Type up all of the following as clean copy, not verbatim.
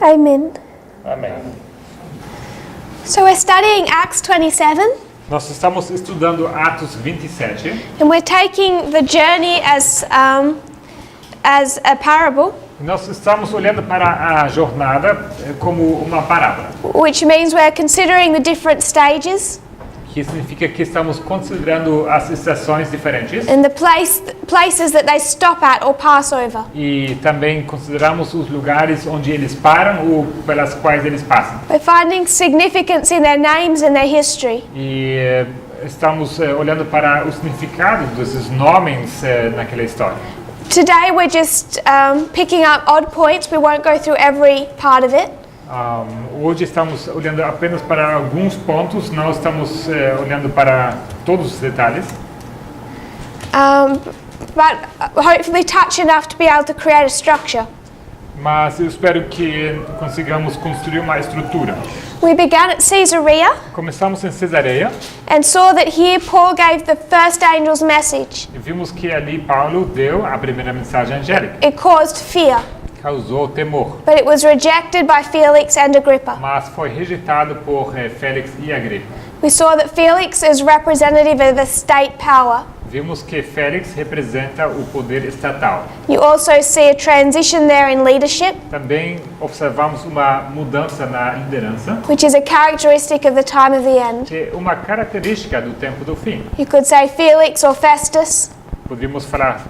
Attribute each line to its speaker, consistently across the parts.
Speaker 1: Amen.
Speaker 2: Amém.
Speaker 1: So we're studying Acts 27,
Speaker 2: Nós estamos estudando Atos 27
Speaker 1: and we're taking the journey as a parable,
Speaker 2: e nós estamos olhando para a jornada como uma parábola,
Speaker 1: which means we're considering the different stages
Speaker 2: que significa que estamos considerando as estações diferentes
Speaker 1: and the places that they stop at or pass over.
Speaker 2: e também consideramos os lugares onde eles param ou pelas quais eles passam.
Speaker 1: We're finding significance in their names and their history.
Speaker 2: E estamos olhando para o significado desses nomes naquela história.
Speaker 1: Today we're just picking up odd points. We won't go through every part of it.
Speaker 2: Hoje estamos olhando apenas para alguns pontos, não estamos olhando para todos os detalhes,
Speaker 1: But hopefully touch enough to be able to create a structure.
Speaker 2: mas eu espero que consigamos construir uma estrutura.
Speaker 1: We began at Caesarea
Speaker 2: Começamos em Cesareia
Speaker 1: and saw that here Paul gave the first angel's message.
Speaker 2: e vimos que ali Paulo deu a primeira mensagem angélica.
Speaker 1: It caused fear,
Speaker 2: Causou temor,
Speaker 1: but it was rejected by Felix and Agrippa.
Speaker 2: mas foi rejeitado por Félix e Agripa.
Speaker 1: We saw that Felix is representative of the state power.
Speaker 2: Vimos que Félix representa o poder estatal.
Speaker 1: You also see a transition there in leadership,
Speaker 2: Também observamos uma mudança na liderança,
Speaker 1: which is a characteristic of the time of the end.
Speaker 2: que é uma característica do tempo do fim.
Speaker 1: You could say Felix or Festus.
Speaker 2: Poderíamos falar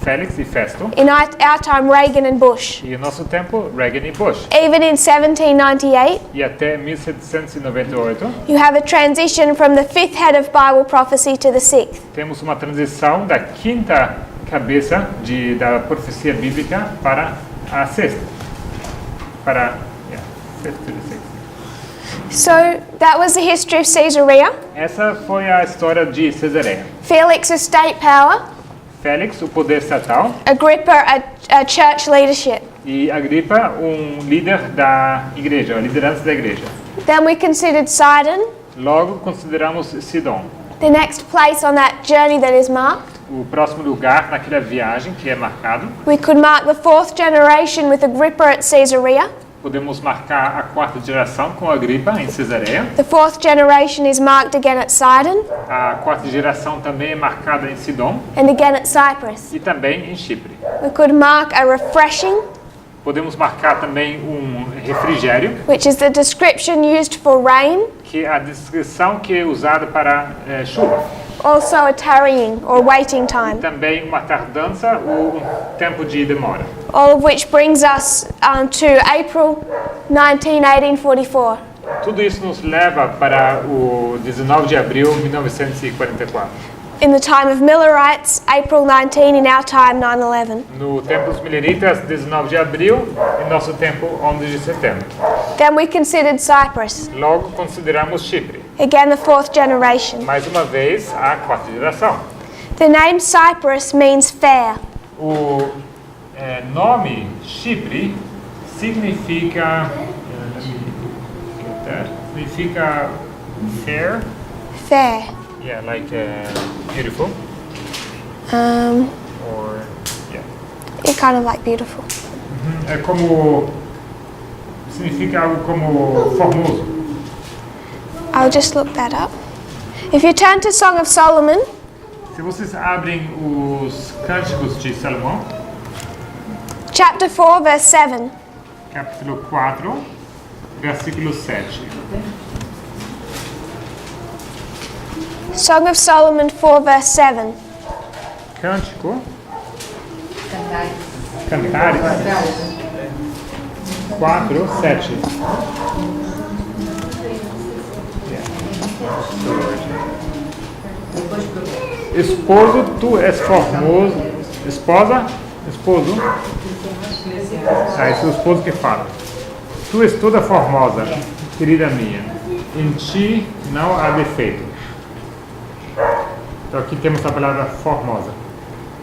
Speaker 2: Félix e Festo,
Speaker 1: In our time, Reagan and Bush.
Speaker 2: e no nosso tempo Reagan e Bush.
Speaker 1: Even in 1798,
Speaker 2: E até 1798
Speaker 1: you have a transition from the fifth head of Bible prophecy to the sixth.
Speaker 2: temos uma transição da quinta cabeça da profecia bíblica para a sexta. Fifth to the sixth.
Speaker 1: So that was the history of Caesarea.
Speaker 2: Essa foi a história de Cesareia.
Speaker 1: Felix, a state power.
Speaker 2: Félix, o poder estatal,
Speaker 1: Agrippa, a church leadership.
Speaker 2: e Agripa, líder da igreja, a liderança da igreja.
Speaker 1: Then we considered Sidon,
Speaker 2: Logo consideramos Sidom,
Speaker 1: the next place on that journey that is marked.
Speaker 2: o próximo lugar naquela viagem que é marcado.
Speaker 1: We could mark the fourth generation with Agrippa at Caesarea.
Speaker 2: Podemos marcar a quarta geração com Agripa em Cesareia.
Speaker 1: The fourth generation is marked again at Sidon
Speaker 2: A quarta geração também é marcada em Sidom
Speaker 1: and again at Cyprus.
Speaker 2: e também em Chipre.
Speaker 1: We could mark a refreshing,
Speaker 2: Podemos marcar também refrigério,
Speaker 1: which is the description used for rain,
Speaker 2: que é a descrição que é usada para chuva.
Speaker 1: also a tarrying or waiting time,
Speaker 2: Também uma tardança ou tempo de demora.
Speaker 1: all of which brings us to April 19, 1844.
Speaker 2: Tudo isso nos leva para o 19 de abril de 1944.
Speaker 1: In the time of Millerites, April 19, in our time, 9/11.
Speaker 2: No tempo dos mileritas, 19 de abril, em nosso tempo, 11 de setembro.
Speaker 1: Then we considered Cyprus,
Speaker 2: Logo consideramos Chipre.
Speaker 1: again the fourth generation.
Speaker 2: Mais uma vez, a quarta geração.
Speaker 1: The name Cyprus means fair.
Speaker 2: O nome Chipre significa significa fair,
Speaker 1: Fair.
Speaker 2: yeah, like beautiful, or yeah.
Speaker 1: It's kind of like beautiful.
Speaker 2: É como significa algo como formoso.
Speaker 1: I'll just look that up. If you turn to Song of Solomon,
Speaker 2: Se vocês abrem os Cânticos de Salomão,
Speaker 1: chapter 4, verse 7.
Speaker 2: capítulo 4, versículo 7.
Speaker 1: Song of Solomon 4, verse 7.
Speaker 2: Cântico, Cantares, 4, 7. Esposo, tu és formoso. Esposa, esposo. Esse é o esposo que fala. Tu és toda formosa, querida minha. Em ti não há defeito. Então aqui temos a palavra formosa.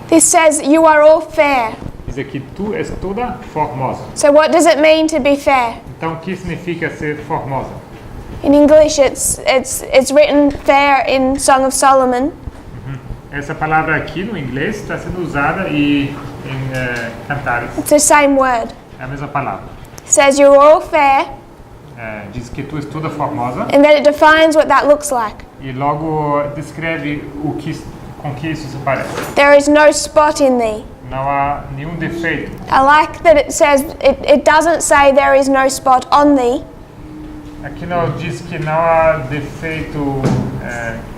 Speaker 1: This says, you are all fair.
Speaker 2: Diz aqui, tu és toda formosa.
Speaker 1: So what does it mean to be fair?
Speaker 2: Então, o que significa ser formosa?
Speaker 1: In English, it's written fair in Song of Solomon.
Speaker 2: Essa palavra aqui no inglês está sendo usada em Cantares.
Speaker 1: It's the same word.
Speaker 2: É a mesma palavra.
Speaker 1: says you're all fair,
Speaker 2: diz que tu és toda formosa,
Speaker 1: and then it defines what that looks like.
Speaker 2: e logo descreve com que isso se parece.
Speaker 1: There is no spot in thee.
Speaker 2: Não há nenhum defeito.
Speaker 1: I like that it says, it doesn't say there is no spot on thee.
Speaker 2: Aqui não diz que não há defeito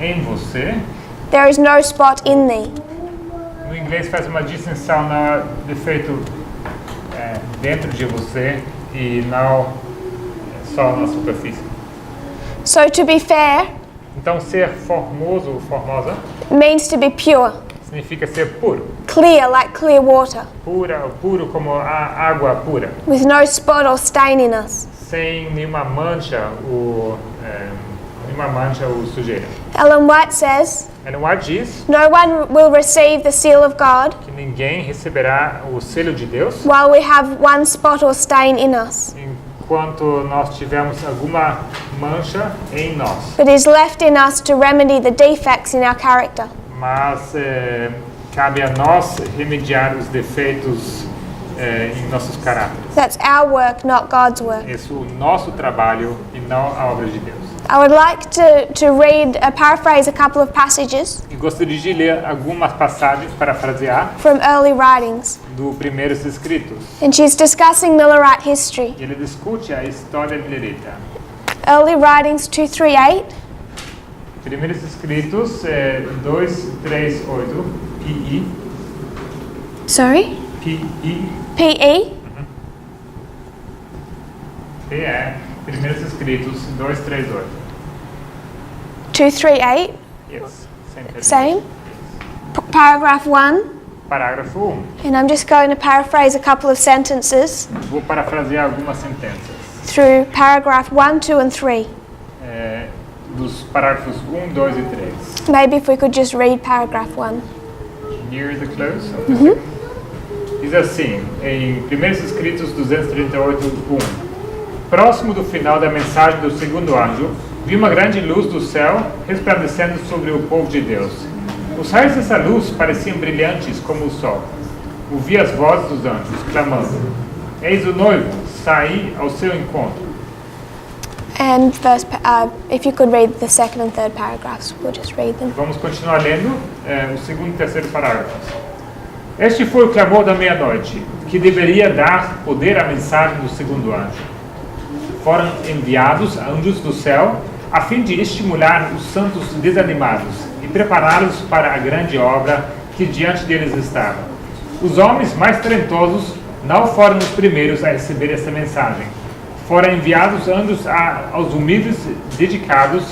Speaker 2: em você.
Speaker 1: There is no spot in thee.
Speaker 2: No inglês faz uma distinção, não há defeito dentro de você e não só na superfície.
Speaker 1: So to be fair
Speaker 2: Então ser formoso ou formosa
Speaker 1: means to be pure,
Speaker 2: significa ser puro.
Speaker 1: clear like clear water,
Speaker 2: Puro como a água pura.
Speaker 1: with no spot or stain in us.
Speaker 2: Sem nenhuma mancha ou sujeira.
Speaker 1: Ellen White says,
Speaker 2: Ellen White diz
Speaker 1: no one will receive the seal of God
Speaker 2: que ninguém receberá o selo de Deus
Speaker 1: while we have one spot or stain in us.
Speaker 2: enquanto nós tivermos alguma mancha em nós.
Speaker 1: But is left in us to remedy the defects in our character.
Speaker 2: Mas cabe a nós remediar os defeitos em nossos caráteres.
Speaker 1: That's our work, not God's work.
Speaker 2: Esse é o nosso trabalho e não a obra de Deus.
Speaker 1: I would like to read, paraphrase a couple of passages
Speaker 2: E gostaria de ler algumas passagens para frasear
Speaker 1: from early writings.
Speaker 2: do Primeiros Escritos.
Speaker 1: And she's discussing Millerite history.
Speaker 2: Ele discute a história milerita.
Speaker 1: Early writings 238.
Speaker 2: Primeiros Escritos 238 PI.
Speaker 1: Sorry?
Speaker 2: PI.
Speaker 1: PE.
Speaker 2: Primeiros Escritos 238.
Speaker 1: 238.
Speaker 2: Yes.
Speaker 1: Same. Paragraph 1.
Speaker 2: Parágrafo 1.
Speaker 1: And I'm just going to paraphrase a couple of sentences
Speaker 2: Vou parafrasear algumas sentenças.
Speaker 1: through paragraph 1, 2 and 3.
Speaker 2: Dos parágrafos 1, 2 e 3.
Speaker 1: Maybe if we could just read paragraph 1.
Speaker 2: Near the close of the Diz assim, em Primeiros Escritos 238, 1. Próximo do final da mensagem do segundo anjo, vi uma grande luz do céu resplandecendo sobre o povo de Deus. Os raios dessa luz pareciam brilhantes como o sol. Ouvi as vozes dos anjos, clamando: Eis o noivo, saí ao seu encontro.
Speaker 1: And if you could read the second and third paragraphs, we'll just read them.
Speaker 2: Vamos continuar lendo o segundo e terceiro parágrafos. Este foi o clamor da meia-noite, que deveria dar poder à mensagem do segundo anjo. Foram enviados anjos do céu a fim de estimular os santos desanimados e prepará-los para a grande obra que diante deles estava. Os homens mais talentosos não foram os primeiros a receber essa mensagem. Foram enviados anjos aos humildes dedicados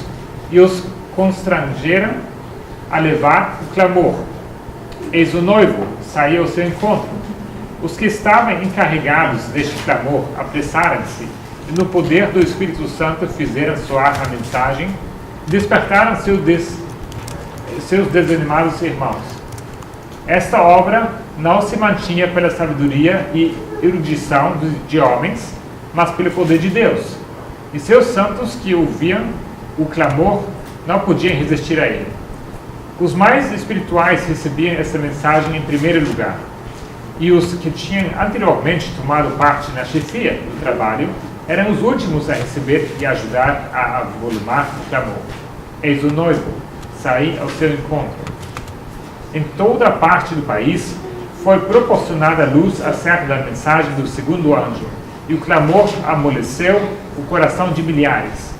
Speaker 2: e os constrangeram a levar o clamor. Eis o noivo, saiu ao seu encontro. Os que estavam encarregados deste clamor apressaram-se e no poder do Espírito Santo fizeram soar a mensagem, despertaram seus desanimados irmãos. Esta obra não se mantinha pela sabedoria e erudição de homens, mas pelo poder de Deus. E seus santos que ouviam o clamor não podiam resistir a ele. Os mais espirituais recebiam essa mensagem em primeiro lugar, e os que tinham anteriormente tomado parte na chefia do trabalho eram os últimos a receber e ajudar a avolumar o clamor. Eis o noivo, saí ao seu encontro. Em toda a parte do país foi proporcionada luz acerca da mensagem do segundo anjo, e o clamor amoleceu o coração de milhares.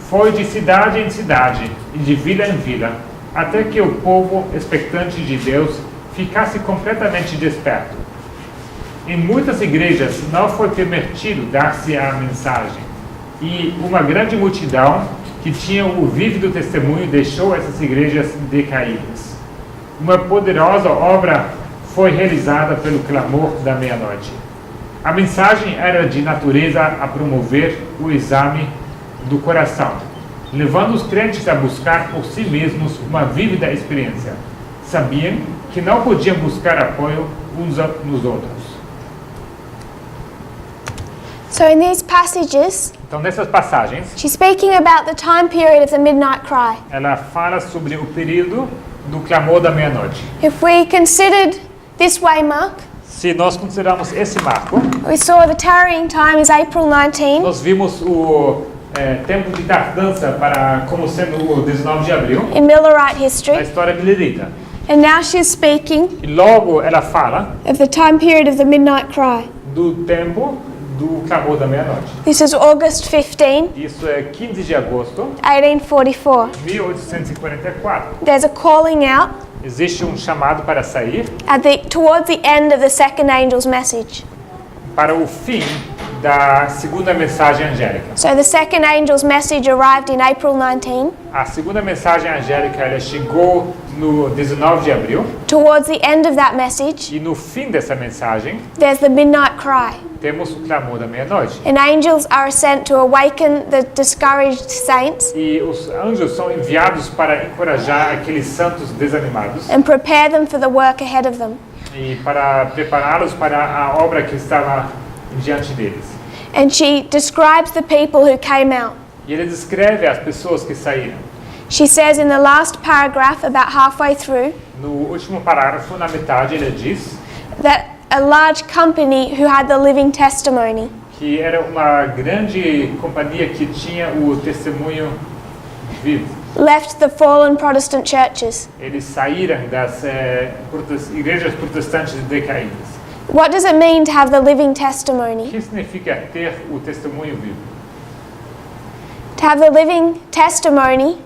Speaker 2: Foi de cidade em cidade e de vila em vila, até que o povo expectante de Deus ficasse completamente desperto. Em muitas igrejas não foi permitido dar-se a mensagem, e uma grande multidão que tinha o vívido testemunho deixou essas igrejas decaídas. Uma poderosa obra foi realizada pelo clamor da meia-noite. A mensagem era de natureza a promover o exame do coração, levando os crentes a buscar por si mesmos uma vívida experiência. Sabiam que não podiam buscar apoio uns nos outros.
Speaker 1: So in these passages,
Speaker 2: Então, nessas passagens,
Speaker 1: she's speaking about the time period of the midnight cry.
Speaker 2: ela fala sobre o período do clamor da meia-noite.
Speaker 1: If we considered this way, Mark,
Speaker 2: Se nós considerarmos esse marco,
Speaker 1: we saw the tarrying time is April 19,
Speaker 2: nós vimos o tempo de tardança como sendo o 19 de abril,
Speaker 1: in Millerite
Speaker 2: na
Speaker 1: history.
Speaker 2: história milerita.
Speaker 1: And now she's speaking
Speaker 2: E logo ela fala
Speaker 1: of the time period of the midnight cry.
Speaker 2: do tempo do clamor da meia-noite.
Speaker 1: This is August 15,
Speaker 2: Isso é 15 de agosto
Speaker 1: 1844.
Speaker 2: de 1844.
Speaker 1: There's a calling out
Speaker 2: Existe chamado para sair
Speaker 1: towards the end of the second angel's message.
Speaker 2: para o fim da segunda mensagem angélica.
Speaker 1: So the second angel's message arrived in April 19.
Speaker 2: A segunda mensagem angélica ela chegou no 19 de abril
Speaker 1: Towards the end of that message,
Speaker 2: e no fim dessa mensagem
Speaker 1: there's the midnight cry.
Speaker 2: temos o clamor da meia-noite.
Speaker 1: And angels are sent to awaken the discouraged saints
Speaker 2: E os anjos são enviados para encorajar aqueles santos desanimados
Speaker 1: and prepare them for the work ahead of them.
Speaker 2: e para prepará-los para a obra que estava diante deles.
Speaker 1: And she describes the people who came out.
Speaker 2: E ele descreve as pessoas que saíram.
Speaker 1: She says in the last paragraph, about halfway through,
Speaker 2: No último parágrafo, na metade, ele diz
Speaker 1: that a large company who had the living testimony
Speaker 2: que era uma grande companhia que tinha o testemunho vivo.
Speaker 1: left the fallen Protestant churches.
Speaker 2: Eles saíram das igrejas protestantes decaídas.
Speaker 1: What does it mean to have the living
Speaker 2: O
Speaker 1: testimony?
Speaker 2: que significa ter o testemunho vivo?
Speaker 1: To have the living testimony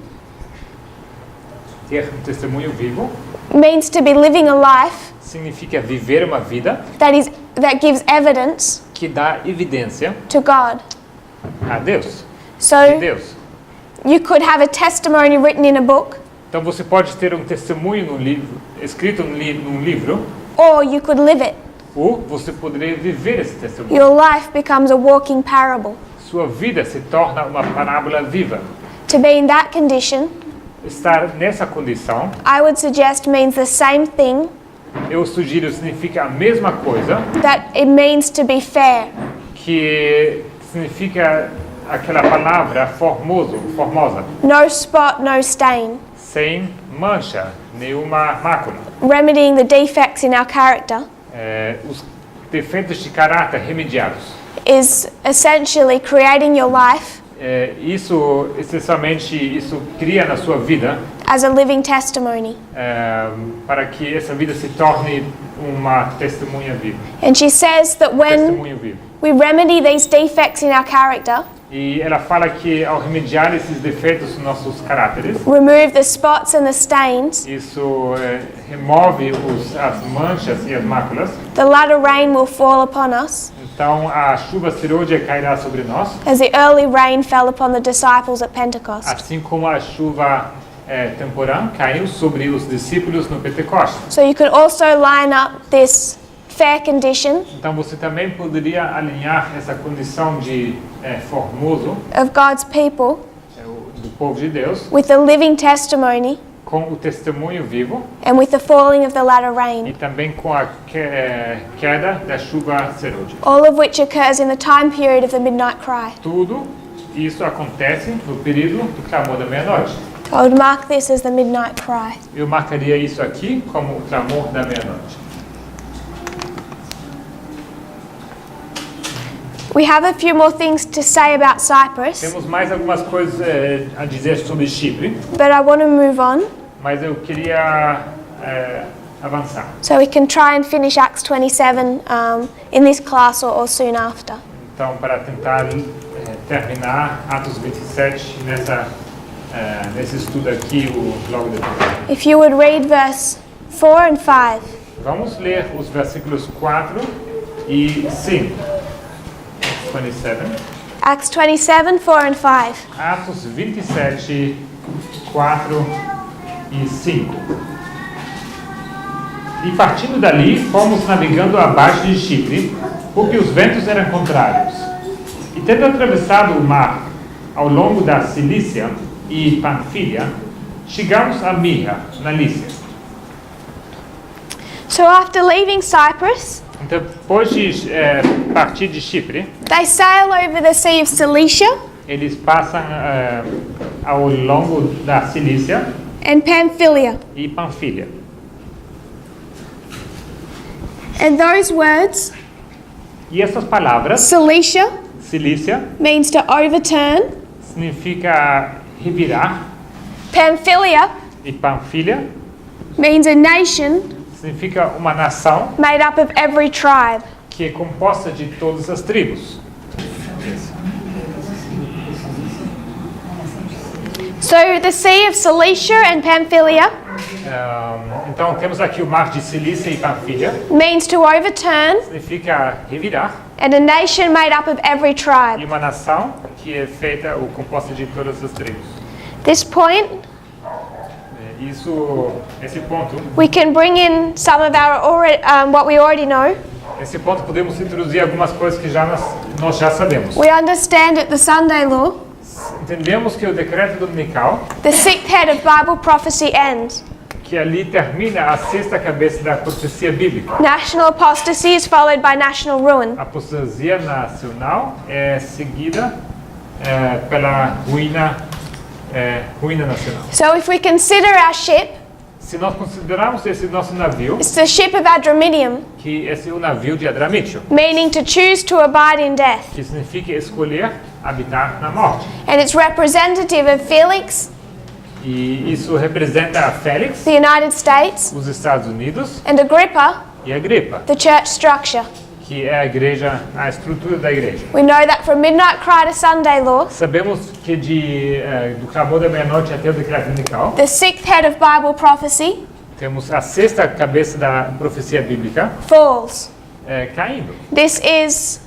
Speaker 2: Ter um testemunho vivo
Speaker 1: means to be living a life
Speaker 2: significa viver uma vida
Speaker 1: that gives evidence
Speaker 2: que dá evidência
Speaker 1: to God.
Speaker 2: a Deus, de
Speaker 1: So
Speaker 2: Deus.
Speaker 1: you could have a testimony written in a book,
Speaker 2: Então você pode ter um testemunho no livro, escrito num livro,
Speaker 1: or you could live it.
Speaker 2: ou você poderia viver esse testemunho.
Speaker 1: Your life becomes a walking parable.
Speaker 2: Sua vida se torna uma parábola viva.
Speaker 1: To be in that condition,
Speaker 2: Estar nessa condição,
Speaker 1: I would suggest means the same thing
Speaker 2: eu sugiro, significa a mesma coisa
Speaker 1: that it means to be fair.
Speaker 2: que significa aquela palavra formosa,
Speaker 1: No spot, no stain.
Speaker 2: sem mancha, nenhuma mácula.
Speaker 1: Remedying the defects in our character
Speaker 2: Os defeitos de caráter remediados.
Speaker 1: is essentially creating your life
Speaker 2: Isso, essencialmente, isso cria na sua vida
Speaker 1: as a living testimony.
Speaker 2: para que essa vida se torne uma testemunha viva.
Speaker 1: And she says that when
Speaker 2: Testemunho vivo.
Speaker 1: we remedy these defects in our character,
Speaker 2: E ela fala que ao remediar esses defeitos nos nossos caráteres,
Speaker 1: remove the spots and the stains,
Speaker 2: isso remove as manchas e as máculas.
Speaker 1: the latter rain will fall upon us,
Speaker 2: Então a chuva serôdia cairá sobre nós,
Speaker 1: as the early rain fell upon the disciples at Pentecost.
Speaker 2: assim como a chuva temporã caiu sobre os discípulos no Pentecostes.
Speaker 1: So you could also line up this fair condition
Speaker 2: Então você também poderia alinhar essa condição de formoso
Speaker 1: of God's people
Speaker 2: do povo de Deus
Speaker 1: with the living testimony
Speaker 2: com o testemunho vivo
Speaker 1: and with the falling of the latter
Speaker 2: e
Speaker 1: rain,
Speaker 2: também com a queda da chuva serôdia.
Speaker 1: all of which occurs in the time period of the midnight cry.
Speaker 2: Tudo isso acontece no período do clamor da meia-noite.
Speaker 1: I would mark this as the midnight cry.
Speaker 2: Eu marcaria isso aqui como o clamor da meia-noite.
Speaker 1: We have a few more things to say about Cyprus,
Speaker 2: Temos mais algumas coisas a dizer sobre Chipre,
Speaker 1: but I want to move on
Speaker 2: mas eu queria avançar.
Speaker 1: so we can try and finish Acts 27 in this class or soon after.
Speaker 2: Então, para tentar terminar Atos 27 nesse estudo aqui, logo depois.
Speaker 1: If you would read verse 4 and 5.
Speaker 2: Vamos ler os versículos 4 e 5. 27.
Speaker 1: Acts 27, 4 and 5.
Speaker 2: Atos 27, 4 e 5. E partindo dali, fomos navegando abaixo de Chipre, porque os ventos eram contrários. E tendo atravessado o mar ao longo da Cilícia e Panfilha, chegamos a Mirra, na Lícia.
Speaker 1: So after leaving Cyprus,
Speaker 2: Então, depois de partir de Chipre,
Speaker 1: they sail over the Sea of Cilicia
Speaker 2: eles passam ao longo da Cilícia
Speaker 1: and Pamphylia.
Speaker 2: e Panfilha.
Speaker 1: And those words,
Speaker 2: E essas palavras,
Speaker 1: Cilicia
Speaker 2: Cilícia,
Speaker 1: means to overturn,
Speaker 2: significa revirar,
Speaker 1: Pamphylia
Speaker 2: e Panfilha
Speaker 1: means a nation
Speaker 2: significa uma nação
Speaker 1: made up of every tribe.
Speaker 2: que é composta de todas as tribos.
Speaker 1: So the Sea of Cilicia and Pamphylia
Speaker 2: Então temos aqui o mar de Cilícia e Panfilha,
Speaker 1: means to overturn,
Speaker 2: significa revirar,
Speaker 1: and a nation made up of every
Speaker 2: e
Speaker 1: tribe.
Speaker 2: uma nação que é feita ou composta de todas as tribos.
Speaker 1: This point,
Speaker 2: Esse ponto,
Speaker 1: we can bring in some of our what we already know.
Speaker 2: esse ponto podemos introduzir algumas coisas que nós já sabemos.
Speaker 1: We understand that the Sunday law,
Speaker 2: Entendemos que o decreto dominical,
Speaker 1: the sixth head of Bible prophecy, ends.
Speaker 2: que ali termina a sexta cabeça da profecia bíblica.
Speaker 1: National apostasy is followed by national ruin.
Speaker 2: A apostasia nacional é seguida pela ruína nacional.
Speaker 1: So if we consider our ship,
Speaker 2: Se nós considerarmos esse nosso navio,
Speaker 1: it's the ship of Adramyttium,
Speaker 2: que esse é o navio de Adramítio,
Speaker 1: meaning to choose to abide in death.
Speaker 2: que significa escolher habitar na morte.
Speaker 1: And it's representative of Felix,
Speaker 2: E isso representa a Félix,
Speaker 1: the United States,
Speaker 2: os Estados Unidos,
Speaker 1: and Agrippa,
Speaker 2: e Agripa,
Speaker 1: the church structure.
Speaker 2: que é a igreja, a estrutura da igreja.
Speaker 1: We know that from midnight cry to Sunday law,
Speaker 2: Sabemos que do clamor da meia-noite até o decreto dominical,
Speaker 1: the sixth head of Bible prophecy
Speaker 2: temos a sexta cabeça da profecia bíblica
Speaker 1: falls.
Speaker 2: caindo.
Speaker 1: This is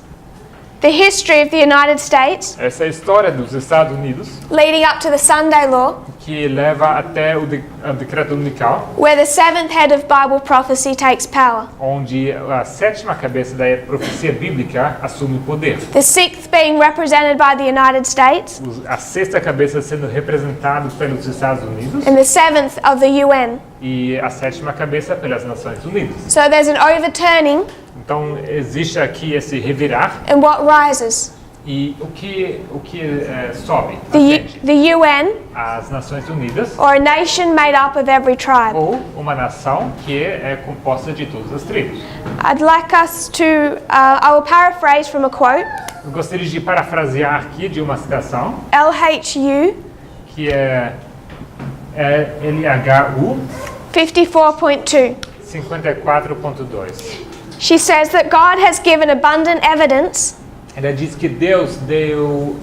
Speaker 1: the history of the United States
Speaker 2: Essa é a história dos Estados Unidos,
Speaker 1: leading up to the Sunday law,
Speaker 2: que leva até o decreto dominical,
Speaker 1: where the seventh head of Bible prophecy takes power.
Speaker 2: onde a sétima cabeça da profecia bíblica assume o poder.
Speaker 1: The sixth being represented by the United States,
Speaker 2: A sexta cabeça sendo representada pelos Estados Unidos
Speaker 1: and the seventh of the UN.
Speaker 2: e a sétima cabeça pelas Nações Unidas.
Speaker 1: So there's an overturning
Speaker 2: Então existe aqui esse revirar
Speaker 1: and what rises.
Speaker 2: e o que sobe,
Speaker 1: The UN,
Speaker 2: as Nações Unidas
Speaker 1: or a nation made up of every tribe.
Speaker 2: ou uma nação que é composta de todas as tribos.
Speaker 1: I'd like us to, I will paraphrase from a quote,
Speaker 2: Eu gostaria de parafrasear aqui de uma citação
Speaker 1: LHU
Speaker 2: que é LHU
Speaker 1: 54.2.
Speaker 2: 54.2.
Speaker 1: She says that God has given abundant evidence
Speaker 2: Ela diz que Deus deu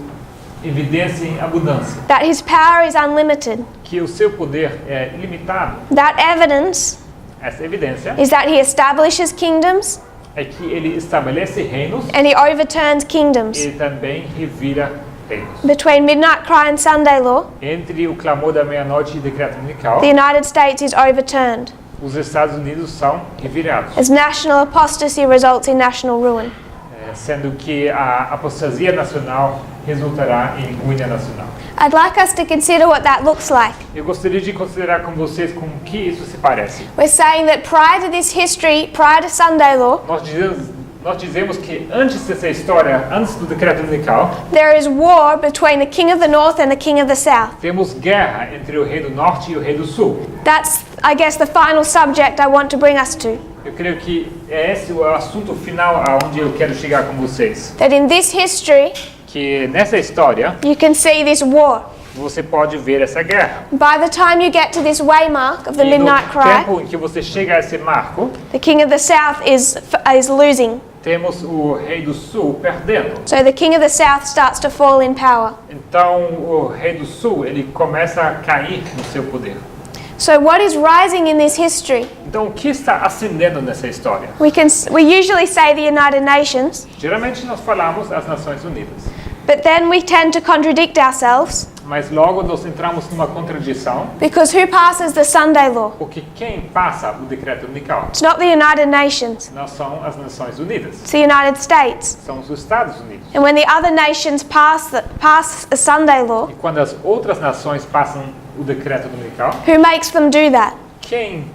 Speaker 2: evidência em abundância,
Speaker 1: that his power is unlimited.
Speaker 2: que o seu poder é ilimitado.
Speaker 1: That evidence
Speaker 2: Essa evidência
Speaker 1: is that he establishes kingdoms
Speaker 2: é que ele estabelece reinos
Speaker 1: and he overturns kingdoms.
Speaker 2: e também revira reinos.
Speaker 1: Between midnight cry and Sunday law,
Speaker 2: Entre o clamor da meia-noite e o decreto dominical,
Speaker 1: the United States is overturned,
Speaker 2: os Estados Unidos são revirados,
Speaker 1: as national apostasy results in national ruin.
Speaker 2: sendo que a apostasia nacional resultará em ruína nacional.
Speaker 1: I'd like us to consider what that looks like.
Speaker 2: Eu gostaria de considerar com vocês com o que isso se parece.
Speaker 1: We're saying that prior to this history, prior to Sunday law,
Speaker 2: Nós dizemos que antes dessa história, antes do decreto dominical,
Speaker 1: there is war between the king of the north and the king of the south.
Speaker 2: temos guerra entre o rei do norte e o rei do sul.
Speaker 1: That's, I guess, the final subject I want to bring us to.
Speaker 2: Eu creio que esse o assunto final aonde eu quero chegar com vocês.
Speaker 1: That in this history,
Speaker 2: Que nessa história,
Speaker 1: you can see this war.
Speaker 2: você pode ver essa guerra.
Speaker 1: By the time you get to this waymark of the
Speaker 2: E
Speaker 1: midnight
Speaker 2: no
Speaker 1: cry,
Speaker 2: tempo em que você chega a esse marco,
Speaker 1: the king of the south is losing.
Speaker 2: temos o rei do sul perdendo.
Speaker 1: So the king of the south starts to fall in power.
Speaker 2: Então o rei do sul, ele começa a cair no seu poder.
Speaker 1: So what is rising in this history?
Speaker 2: Então o que está ascendendo nessa história?
Speaker 1: We usually say the United Nations,
Speaker 2: Geralmente nós falamos as Nações Unidas,
Speaker 1: but then we tend to contradict ourselves
Speaker 2: mas logo nós entramos numa contradição,
Speaker 1: because who passes the Sunday law?
Speaker 2: porque quem passa o decreto dominical
Speaker 1: It's not the United Nations,
Speaker 2: não são as Nações Unidas,
Speaker 1: it's the United States.
Speaker 2: são os Estados Unidos.
Speaker 1: And when the other nations pass the Sunday law,
Speaker 2: E quando as outras nações passam o decreto dominical,
Speaker 1: who makes them do that?
Speaker 2: quem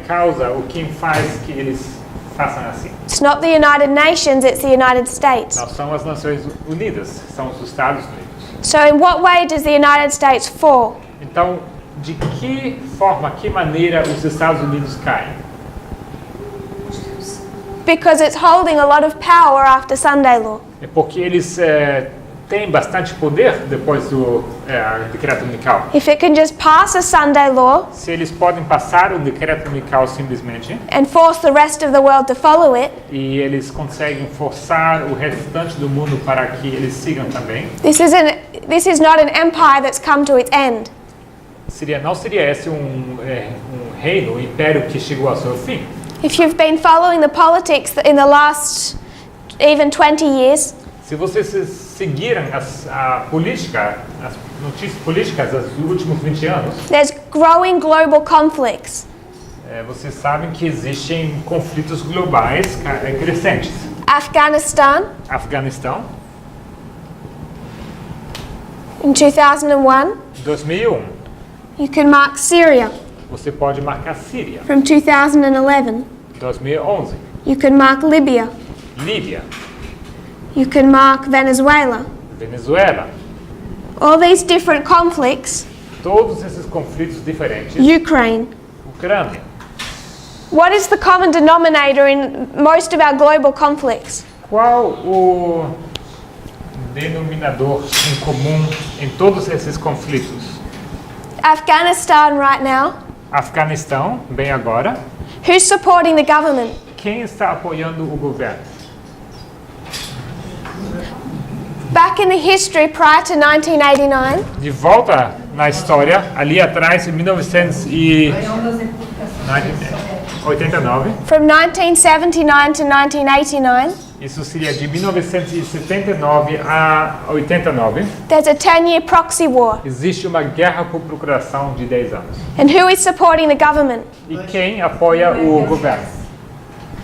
Speaker 2: causa ou quem faz que eles façam assim?
Speaker 1: It's not the United Nations, it's the United States.
Speaker 2: Não são as Nações Unidas, são os Estados Unidos.
Speaker 1: So in what way does the United States fall?
Speaker 2: Então, de que forma, que maneira os Estados Unidos caem?
Speaker 1: because it's holding a lot of power after Sunday law.
Speaker 2: É porque eles têm bastante poder depois do decreto dominical.
Speaker 1: If it can just pass a Sunday law
Speaker 2: Se eles podem passar o decreto dominical simplesmente
Speaker 1: and force the rest of the world to follow it,
Speaker 2: e eles conseguem forçar o restante do mundo para que eles sigam também,
Speaker 1: this is not an empire that's come to its end.
Speaker 2: não seria esse um reino, um império que chegou ao seu fim.
Speaker 1: If you've been following the politics in the last even 20 years,
Speaker 2: Se vocês seguiram a política, as notícias políticas dos últimos 20 anos,
Speaker 1: there's growing global conflicts.
Speaker 2: Vocês sabem que existem conflitos globais crescentes.
Speaker 1: Afghanistan
Speaker 2: Afeganistão,
Speaker 1: in 2001.
Speaker 2: 2001.
Speaker 1: You can mark Syria
Speaker 2: Você pode marcar Síria,
Speaker 1: from 2011.
Speaker 2: 2011.
Speaker 1: You can mark Libya.
Speaker 2: Líbia,
Speaker 1: You can mark Venezuela.
Speaker 2: Venezuela.
Speaker 1: All these different conflicts.
Speaker 2: Todos esses conflitos diferentes.
Speaker 1: Ukraine.
Speaker 2: Ucrânia.
Speaker 1: What is the common denominator in most of our global conflicts?
Speaker 2: Qual o denominador em comum em todos esses conflitos?
Speaker 1: Afghanistan right now.
Speaker 2: Afeganistão, bem agora.
Speaker 1: Who's supporting the government?
Speaker 2: Quem está apoiando o governo?
Speaker 1: Back in the history prior to 1989,
Speaker 2: De volta na história, ali atrás, em 1989,
Speaker 1: from 1979 to 1989,
Speaker 2: isso seria de 1979 a 89,
Speaker 1: there's a 10-year proxy war.
Speaker 2: existe uma guerra por procuração de 10 anos.
Speaker 1: And who is supporting the government?
Speaker 2: E quem apoia o governo?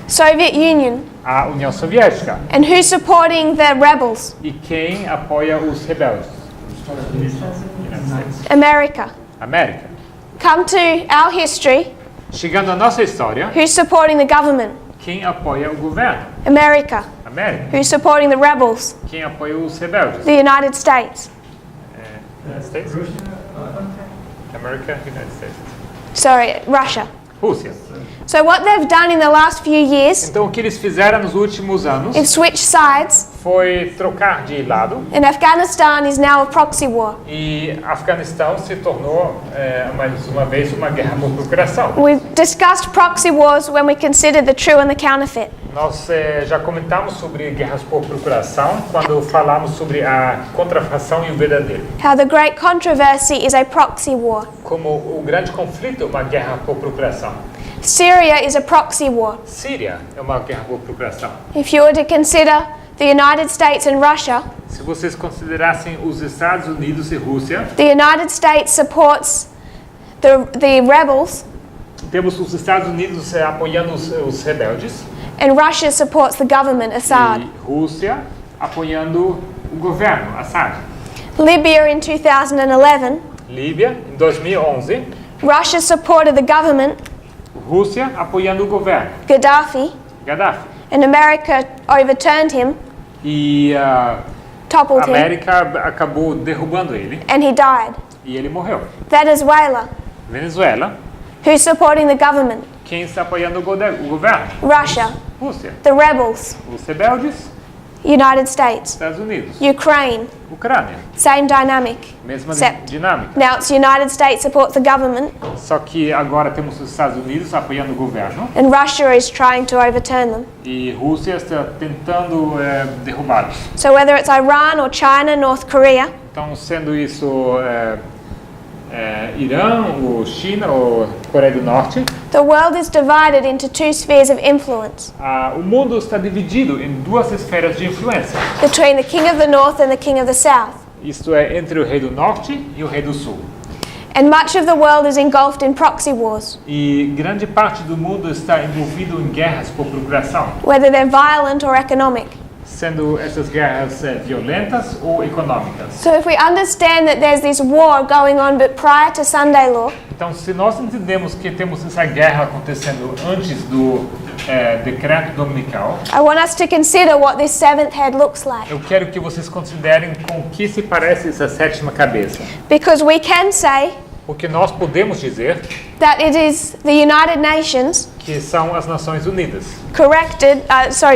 Speaker 1: Soviet Union.
Speaker 2: A União Soviética.
Speaker 1: And who's supporting the rebels?
Speaker 2: E quem apoia os rebeldes?
Speaker 1: America.
Speaker 2: América.
Speaker 1: Come to our history.
Speaker 2: Chegando à nossa história,
Speaker 1: Who's supporting the government?
Speaker 2: quem apoia o governo?
Speaker 1: America.
Speaker 2: América.
Speaker 1: Who's supporting the rebels?
Speaker 2: Quem apoia os rebeldes?
Speaker 1: The United States.
Speaker 2: United States? America, United States.
Speaker 1: Sorry, Russia.
Speaker 2: Rússia.
Speaker 1: So what they've done in the last few years
Speaker 2: Então o que eles fizeram nos últimos anos
Speaker 1: is switch sides,
Speaker 2: foi trocar de lado
Speaker 1: and Afghanistan is now a proxy war.
Speaker 2: e Afeganistão se tornou mais uma vez uma guerra por procuração.
Speaker 1: We've discussed proxy wars when we considered the true and the counterfeit.
Speaker 2: Nós já comentamos sobre guerras por procuração quando falamos sobre a contrafação e o verdadeiro.
Speaker 1: How the great controversy is a proxy war.
Speaker 2: Como o grande conflito é uma guerra por procuração.
Speaker 1: Syria is a proxy war.
Speaker 2: Síria é uma guerra por procuração.
Speaker 1: If you were to consider the United States and Russia,
Speaker 2: Se vocês considerassem os Estados Unidos e Rússia,
Speaker 1: the United States supports the rebels
Speaker 2: temos os Estados Unidos apoiando os rebeldes
Speaker 1: and Russia supports the government, Assad.
Speaker 2: e Rússia apoiando o governo, Assad.
Speaker 1: Libya in 2011,
Speaker 2: Líbia, em 2011,
Speaker 1: Russia supported the government,
Speaker 2: Rússia apoiando o governo,
Speaker 1: Gaddafi,
Speaker 2: Gaddafi.
Speaker 1: and America overturned him,
Speaker 2: E a
Speaker 1: toppled him,
Speaker 2: América acabou derrubando ele
Speaker 1: and he died.
Speaker 2: e ele morreu.
Speaker 1: Venezuela,
Speaker 2: Venezuela,
Speaker 1: who's supporting the government?
Speaker 2: quem está apoiando o governo?
Speaker 1: Russia,
Speaker 2: Rússia.
Speaker 1: the rebels,
Speaker 2: Os rebeldes,
Speaker 1: United States.
Speaker 2: Estados Unidos.
Speaker 1: Ukraine,
Speaker 2: Ucrânia,
Speaker 1: same dynamic.
Speaker 2: mesma
Speaker 1: Except
Speaker 2: dinâmica.
Speaker 1: now it's United States supports the government
Speaker 2: Só que agora temos os Estados Unidos apoiando o governo
Speaker 1: and Russia is trying to overturn them.
Speaker 2: e Rússia está tentando derrubá-los.
Speaker 1: So whether it's Iran or China, North Korea,
Speaker 2: Então, sendo isso Irã, ou China, ou Coreia do Norte,
Speaker 1: the world is divided into two spheres of influence
Speaker 2: o mundo está dividido em duas esferas de influência.
Speaker 1: between the king of the north and the king of the south.
Speaker 2: Isto é, entre o rei do norte e o rei do sul.
Speaker 1: And much of the world is engulfed in proxy wars,
Speaker 2: E grande parte do mundo está envolvido em guerras por procuração,
Speaker 1: whether they're violent or economic.
Speaker 2: sendo essas guerras violentas ou econômicas.
Speaker 1: So if we understand that there's this war going on but prior to Sunday law,
Speaker 2: Então, se nós entendemos que temos essa guerra acontecendo antes do decreto dominical,
Speaker 1: I want us to consider what this seventh head looks like.
Speaker 2: eu quero que vocês considerem com que se parece essa sétima cabeça.
Speaker 1: Because we can say
Speaker 2: Porque nós podemos dizer
Speaker 1: that it is the United Nations
Speaker 2: que são as Nações Unidas,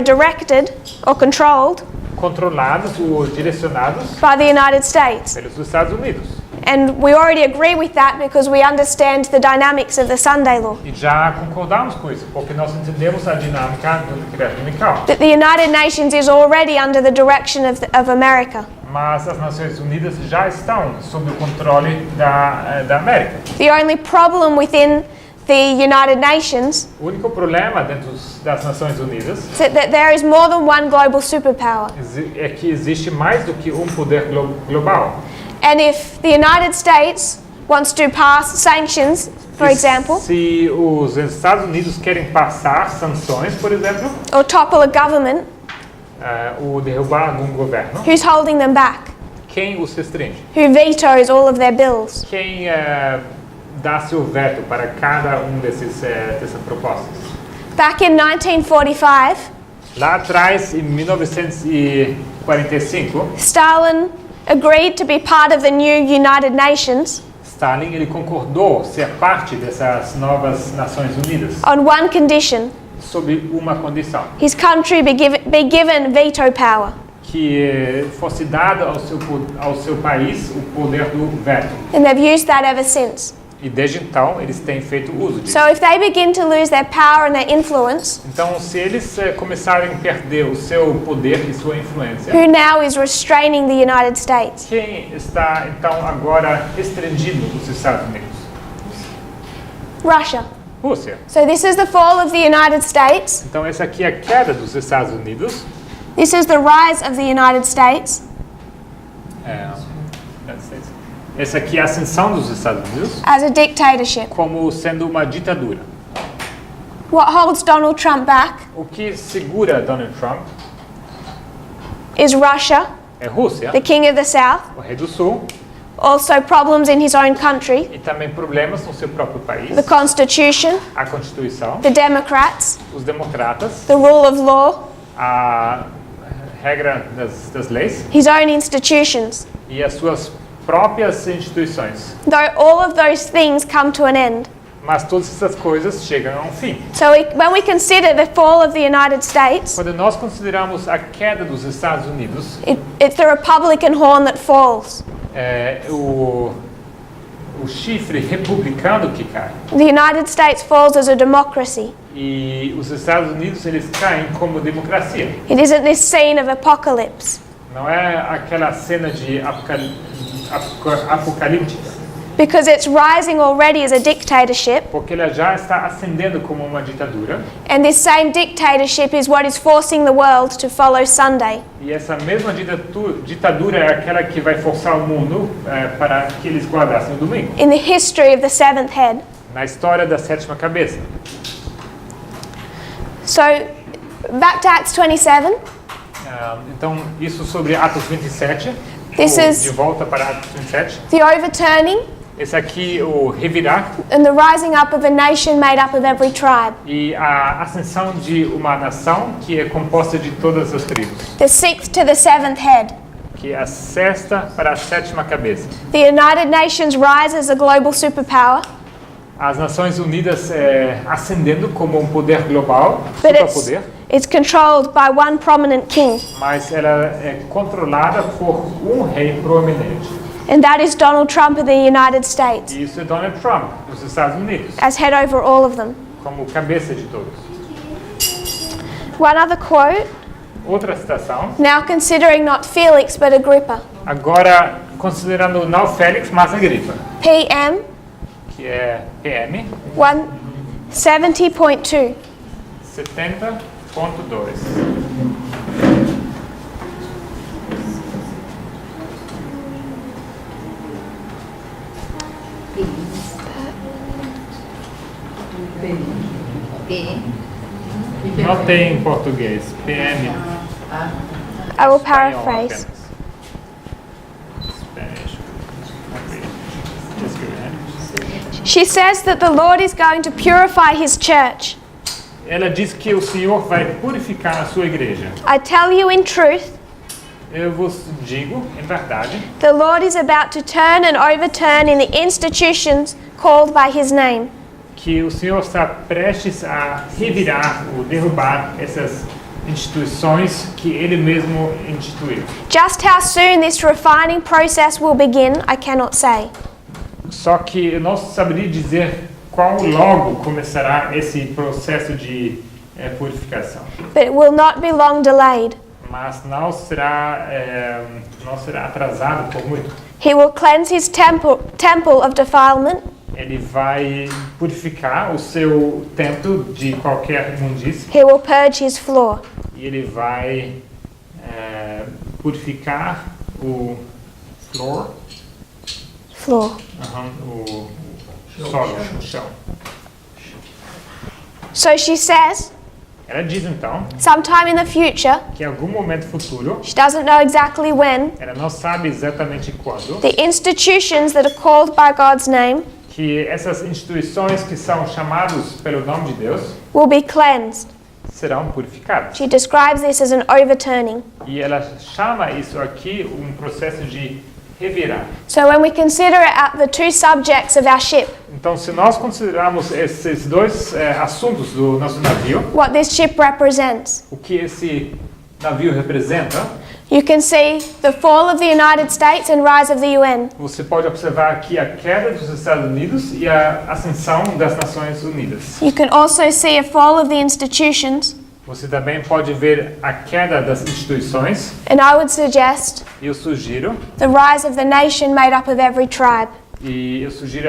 Speaker 1: directed or controlled
Speaker 2: controlados ou direcionados
Speaker 1: by the United States.
Speaker 2: pelos Estados Unidos.
Speaker 1: And we already agree with that because we understand the dynamics of the Sunday law.
Speaker 2: E já concordamos com isso, porque nós entendemos a dinâmica do decreto dominical.
Speaker 1: That the United Nations is already under the direction of America.
Speaker 2: Mas as Nações Unidas já estão sob o controle da América.
Speaker 1: The only problem within the United Nations
Speaker 2: O único problema dentro das Nações Unidas
Speaker 1: is that there is more than one global superpower.
Speaker 2: é que existe mais do que um poder global.
Speaker 1: And if the United States wants to pass sanctions, for example,
Speaker 2: Se os Estados Unidos querem passar sanções, por exemplo,
Speaker 1: or topple a government,
Speaker 2: ou derrubar algum governo,
Speaker 1: who's holding them back?
Speaker 2: quem os restringe?
Speaker 1: Who vetoes all of their bills?
Speaker 2: Quem dá seu veto para cada dessas propostas?
Speaker 1: Back in 1945,
Speaker 2: Lá atrás, em 1945,
Speaker 1: Stalin agreed to be part of the new United Nations
Speaker 2: Stalin ele concordou ser parte dessas novas Nações Unidas
Speaker 1: on one condition:
Speaker 2: sob uma condição,
Speaker 1: his country be given veto power.
Speaker 2: que fosse dado ao seu país o poder do veto.
Speaker 1: And they've used that ever since.
Speaker 2: E desde então eles têm feito uso disso.
Speaker 1: So if they begin to lose their power and their influence,
Speaker 2: Então, se eles começarem a perder o seu poder e sua influência,
Speaker 1: who now is restraining the United States?
Speaker 2: quem está então agora restringindo os Estados Unidos?
Speaker 1: Russia.
Speaker 2: Rússia.
Speaker 1: So this is the fall of the United States.
Speaker 2: Então, essa aqui é a queda dos Estados Unidos.
Speaker 1: This is the rise of the United States.
Speaker 2: Essa aqui é a ascensão dos Estados Unidos
Speaker 1: As a dictatorship.
Speaker 2: como sendo uma ditadura.
Speaker 1: What holds Donald Trump back
Speaker 2: O que segura Donald Trump
Speaker 1: is Russia,
Speaker 2: é Rússia,
Speaker 1: the king of the South,
Speaker 2: o rei do Sul,
Speaker 1: also problems in his own country,
Speaker 2: e também problemas no seu próprio país,
Speaker 1: the Constitution,
Speaker 2: a Constituição,
Speaker 1: the Democrats,
Speaker 2: os democratas,
Speaker 1: the rule of law,
Speaker 2: a regra das leis
Speaker 1: his own institutions.
Speaker 2: e as suas próprias instituições.
Speaker 1: Though all of those things come to an end.
Speaker 2: Mas todas essas coisas chegam a um fim.
Speaker 1: So when we consider the fall of the United States,
Speaker 2: Quando nós consideramos a queda dos Estados Unidos,
Speaker 1: it's the Republican horn that falls.
Speaker 2: o chifre republicano que cai.
Speaker 1: The United States falls as a democracy.
Speaker 2: E os Estados Unidos eles caem como democracia.
Speaker 1: It isn't this scene of apocalypse.
Speaker 2: Não é aquela cena de apocalíptica,
Speaker 1: Because it's rising already as a dictatorship,
Speaker 2: porque ela já está ascendendo como uma ditadura.
Speaker 1: and this same dictatorship is what is forcing the world to follow Sunday.
Speaker 2: E essa mesma ditadura é aquela que vai forçar o mundo para que eles guardassem o domingo.
Speaker 1: In the history of the seventh head.
Speaker 2: Na história da sétima cabeça.
Speaker 1: So, back to Acts 27.
Speaker 2: Então, isso sobre Atos 27.
Speaker 1: This is
Speaker 2: De volta para Atos 27.
Speaker 1: the overturning
Speaker 2: Esse aqui, o revirar
Speaker 1: and the rising up of a nation made up of every tribe.
Speaker 2: e a ascensão de uma nação que é composta de todas as tribos.
Speaker 1: The sixth to the seventh head.
Speaker 2: Que é a sexta para a sétima cabeça.
Speaker 1: The United Nations rise as a global superpower,
Speaker 2: As Nações Unidas ascendendo como um poder global,
Speaker 1: but
Speaker 2: superpoder,
Speaker 1: it's controlled by one prominent king,
Speaker 2: mas ela é controlada por um rei proeminente.
Speaker 1: and that is Donald Trump of the United States,
Speaker 2: E isso é Donald Trump, dos Estados Unidos,
Speaker 1: as head over all of them.
Speaker 2: como cabeça de todos.
Speaker 1: One other quote,
Speaker 2: Outra citação,
Speaker 1: now considering not Felix but Agrippa,
Speaker 2: agora considerando não Félix, mas Agripa,
Speaker 1: PM
Speaker 2: que é PM
Speaker 1: 170.2.
Speaker 2: 70.2. Não tem em português. PM.
Speaker 1: I will
Speaker 2: Espanhol
Speaker 1: paraphrase.
Speaker 2: apenas. Spanish. Escreve.
Speaker 1: She says that the Lord is going to purify his church.
Speaker 2: Ela diz que o Senhor vai purificar a sua igreja.
Speaker 1: I tell you in truth,
Speaker 2: eu vos digo, em verdade,
Speaker 1: the Lord is about to turn and overturn in the institutions called by his name.
Speaker 2: que o Senhor está prestes a revirar ou derrubar essas instituições que Ele mesmo instituiu.
Speaker 1: Just how soon this refining process will begin, I cannot say.
Speaker 2: Só que eu não saberia dizer qual logo começará esse processo de purificação.
Speaker 1: But it will not be long delayed.
Speaker 2: Mas não será atrasado por muito.
Speaker 1: He will cleanse his temple of defilement.
Speaker 2: Ele vai purificar o seu templo de qualquer imundície.
Speaker 1: He will purge his floor.
Speaker 2: E ele vai purificar o floor, o solo, o chão.
Speaker 1: So she says,
Speaker 2: Ela diz então
Speaker 1: sometime in the future,
Speaker 2: que em algum momento futuro,
Speaker 1: she doesn't know exactly when,
Speaker 2: ela não sabe exatamente quando,
Speaker 1: the institutions that are called by God's name
Speaker 2: que essas instituições que são chamadas pelo nome de Deus
Speaker 1: will be cleansed.
Speaker 2: serão purificadas.
Speaker 1: She describes this as an overturning.
Speaker 2: E ela chama isso aqui um processo de revirar.
Speaker 1: So when we consider the two subjects of our ship,
Speaker 2: Então, se nós considerarmos esses dois assuntos do nosso navio,
Speaker 1: what this ship represents,
Speaker 2: o que esse navio representa,
Speaker 1: you can see the fall of the United States and rise of the UN.
Speaker 2: você pode observar aqui a queda dos Estados Unidos e a ascensão das Nações Unidas.
Speaker 1: You can also see a fall of the institutions,
Speaker 2: Você também pode ver a queda das instituições,
Speaker 1: and I would suggest
Speaker 2: e eu sugiro,
Speaker 1: the rise of the nation made up of every tribe.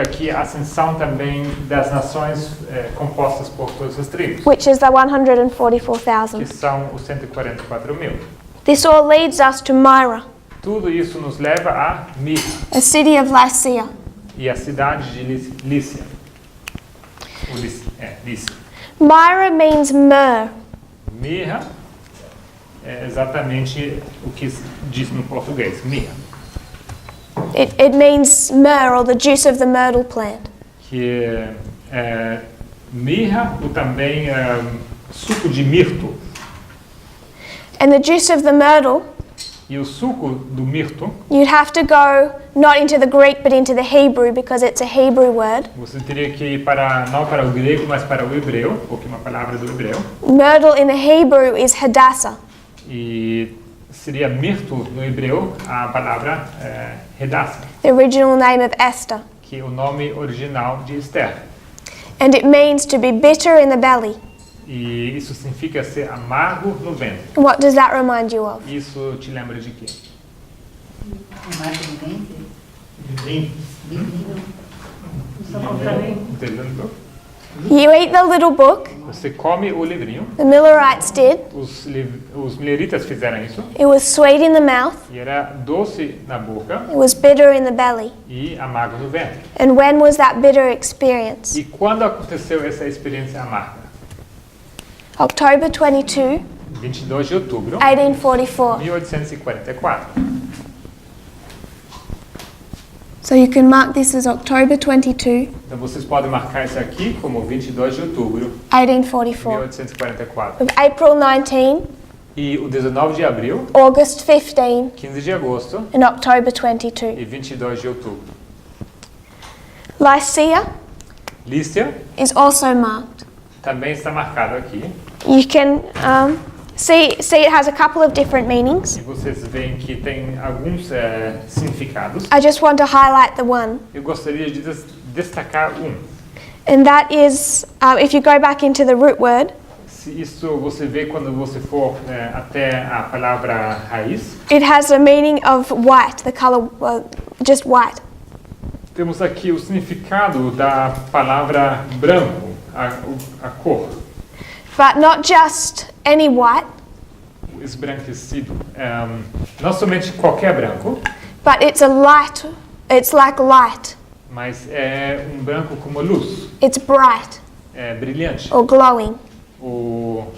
Speaker 2: aqui a ascensão também das nações compostas por todas as tribos,
Speaker 1: Which is the
Speaker 2: que
Speaker 1: 144,000.
Speaker 2: são os 144 mil.
Speaker 1: This all leads us to Myra,
Speaker 2: Tudo isso nos leva a Mirra
Speaker 1: a city of Lycia.
Speaker 2: e a cidade de Lícia. Lícia.
Speaker 1: Myra means myrrh.
Speaker 2: Mirra é exatamente o que diz no português, mirra,
Speaker 1: It means myrrh, or the juice of the myrtle plant.
Speaker 2: que é mirra ou também suco de mirto.
Speaker 1: And the juice of the myrtle,
Speaker 2: E o suco do mirto,
Speaker 1: you'd have to go not into the Greek but into the Hebrew, because it's a Hebrew word.
Speaker 2: você teria que ir não para o grego, mas para o hebreu, porque é uma palavra do hebreu.
Speaker 1: Myrtle in the Hebrew is hadassah.
Speaker 2: E seria mirto no hebreu a palavra redassa,
Speaker 1: The original name of Esther.
Speaker 2: que é o nome original de Esther.
Speaker 1: And it means to be bitter in the belly.
Speaker 2: E isso significa ser amargo no ventre.
Speaker 1: And what does that remind you of?
Speaker 2: Isso te lembra de quê?
Speaker 3: Amargo no ventre?
Speaker 2: Vinho.
Speaker 3: Entendeu?
Speaker 1: You eat the little book,
Speaker 2: Você come o livrinho.
Speaker 1: the Millerites did.
Speaker 2: Os mileritas fizeram isso.
Speaker 1: It was sweet in the mouth,
Speaker 2: E era doce na boca
Speaker 1: it was bitter in the belly.
Speaker 2: e amargo no ventre.
Speaker 1: And when was that bitter experience?
Speaker 2: E quando aconteceu essa experiência amarga?
Speaker 1: October 22,
Speaker 2: 22 de outubro
Speaker 1: 1844.
Speaker 2: 1844.
Speaker 1: So you can mark this as October 22,
Speaker 2: Então vocês podem marcar isso aqui como 22 de outubro
Speaker 1: 1844.
Speaker 2: 1844.
Speaker 1: Of April 19,
Speaker 2: E o 19 de abril,
Speaker 1: August 15,
Speaker 2: 15 de agosto
Speaker 1: and October 22.
Speaker 2: e 22 de outubro.
Speaker 1: Lycia
Speaker 2: Lícia
Speaker 1: is also marked.
Speaker 2: também está marcado aqui.
Speaker 1: You can see it has a couple of different meanings.
Speaker 2: E vocês veem que tem alguns significados.
Speaker 1: I just want to highlight the one.
Speaker 2: Eu gostaria de destacar um.
Speaker 1: And that is, if you go back into the root word,
Speaker 2: Se isso você vê quando você for até a palavra raiz,
Speaker 1: it has a meaning of white, the color, just white.
Speaker 2: temos aqui o significado da palavra branco, a cor,
Speaker 1: But not just any white,
Speaker 2: esbranquecido. Não somente qualquer branco,
Speaker 1: but it's like light.
Speaker 2: mas é um branco como luz,
Speaker 1: It's bright
Speaker 2: brilhante,
Speaker 1: or glowing.
Speaker 2: ou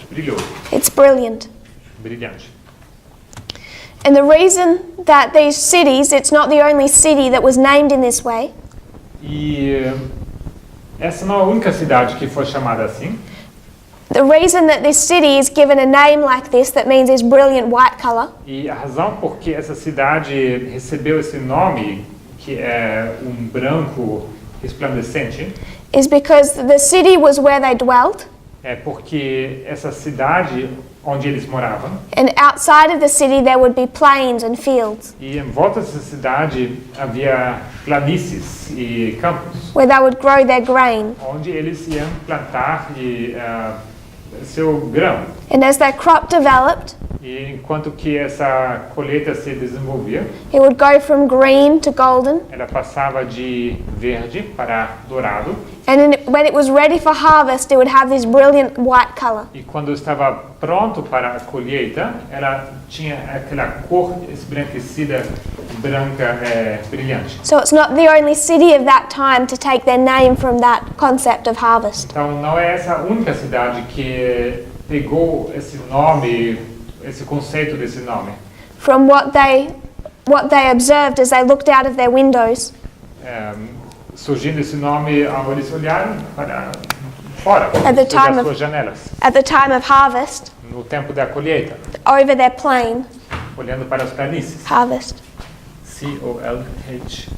Speaker 2: brilhoso,
Speaker 1: It's brilliant.
Speaker 2: brilhante.
Speaker 1: And the reason that these cities, it's not the only city that was named in this way,
Speaker 2: E essa não é a única cidade que foi chamada assim.
Speaker 1: The reason that this city is given a name like this, that means this brilliant white color,
Speaker 2: E a razão por que essa cidade recebeu esse nome, que é branco resplandecente,
Speaker 1: is because the city was where they dwelt,
Speaker 2: é porque essa cidade onde eles moravam,
Speaker 1: and outside of the city there would be plains and fields
Speaker 2: e em volta dessa cidade havia planícies e campos,
Speaker 1: where they would grow their grain.
Speaker 2: onde eles iam plantar seu grão.
Speaker 1: And as their crop developed,
Speaker 2: E enquanto que essa colheita se desenvolvia,
Speaker 1: it would go from green to golden,
Speaker 2: ela passava de verde para dourado,
Speaker 1: and when it was ready for harvest, it would have this brilliant white color.
Speaker 2: e quando estava pronto para a colheita, ela tinha aquela cor esbranquecida, branca, brilhante.
Speaker 1: So it's not the only city of that time to take their name from that concept of harvest.
Speaker 2: Então não é essa a única cidade que pegou esse nome, esse conceito desse nome.
Speaker 1: From what they observed as they looked out of their windows,
Speaker 2: Surgindo esse nome ao eles olharam para fora,
Speaker 1: At the
Speaker 2: das
Speaker 1: time of-
Speaker 2: suas janelas,
Speaker 1: at the time of harvest,
Speaker 2: no tempo da colheita,
Speaker 1: over their plain,
Speaker 2: olhando para as planícies.
Speaker 1: harvest.
Speaker 2: Colheita.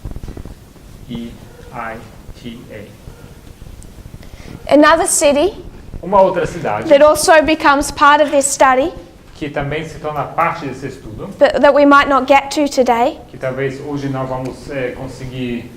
Speaker 1: Another city
Speaker 2: Uma outra cidade
Speaker 1: that also becomes part of this study,
Speaker 2: que também se torna parte desse estudo,
Speaker 1: but that we might not get to today,
Speaker 2: que talvez hoje não vamos conseguir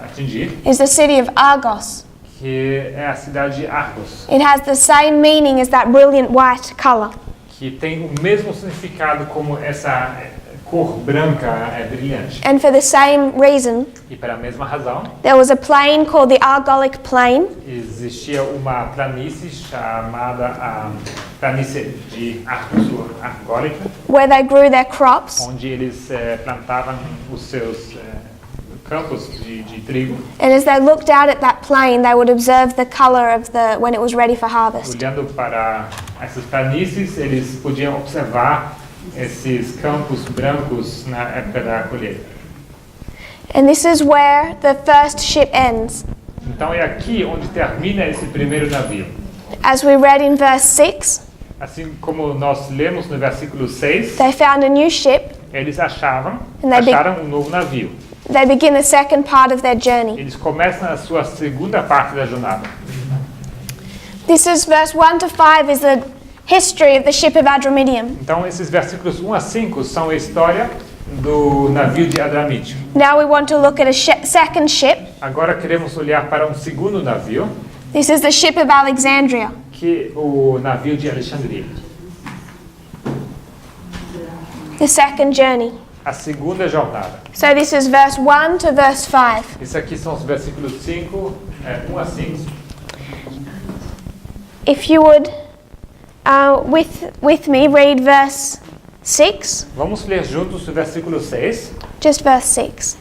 Speaker 2: atingir,
Speaker 1: is the city of Argos.
Speaker 2: que é a cidade de Argos,
Speaker 1: It has the same meaning as that brilliant white color.
Speaker 2: que tem o mesmo significado como essa cor branca brilhante.
Speaker 1: And for the same reason,
Speaker 2: E pela mesma razão,
Speaker 1: there was a plain called the Argolic Plain,
Speaker 2: existia uma planície chamada a planície de Argos, ou Argólica,
Speaker 1: where they grew their crops.
Speaker 2: onde eles plantavam os seus campos de trigo.
Speaker 1: And as they looked out at that plain, they would observe the color of when it was ready for harvest.
Speaker 2: Olhando para essas planícies, eles podiam observar esses campos brancos na época da colheita.
Speaker 1: And this is where the first ship ends.
Speaker 2: Então é aqui onde termina esse primeiro navio.
Speaker 1: As we read in verse 6,
Speaker 2: Assim como nós lemos no versículo 6,
Speaker 1: they found a new ship.
Speaker 2: eles acharam
Speaker 1: And they
Speaker 2: um novo navio.
Speaker 1: They begin the second part of their journey.
Speaker 2: Eles começam a sua segunda parte da jornada.
Speaker 1: This is verse 1 to 5 is the history of the ship of Adramyttium.
Speaker 2: Então esses versículos 1 a 5 são a história do navio de Adramítio.
Speaker 1: Now we want to look at a second ship.
Speaker 2: Agora queremos olhar para um segundo navio,
Speaker 1: This is the ship of Alexandria.
Speaker 2: que é o navio de Alexandria.
Speaker 1: The second journey.
Speaker 2: A segunda jornada.
Speaker 1: So this is verse 1 to verse 5.
Speaker 2: Isso aqui são os versículos 1 a 5.
Speaker 1: If you would, with me, read verse 6.
Speaker 2: Vamos ler juntos o versículo 6.
Speaker 1: Just verse 6.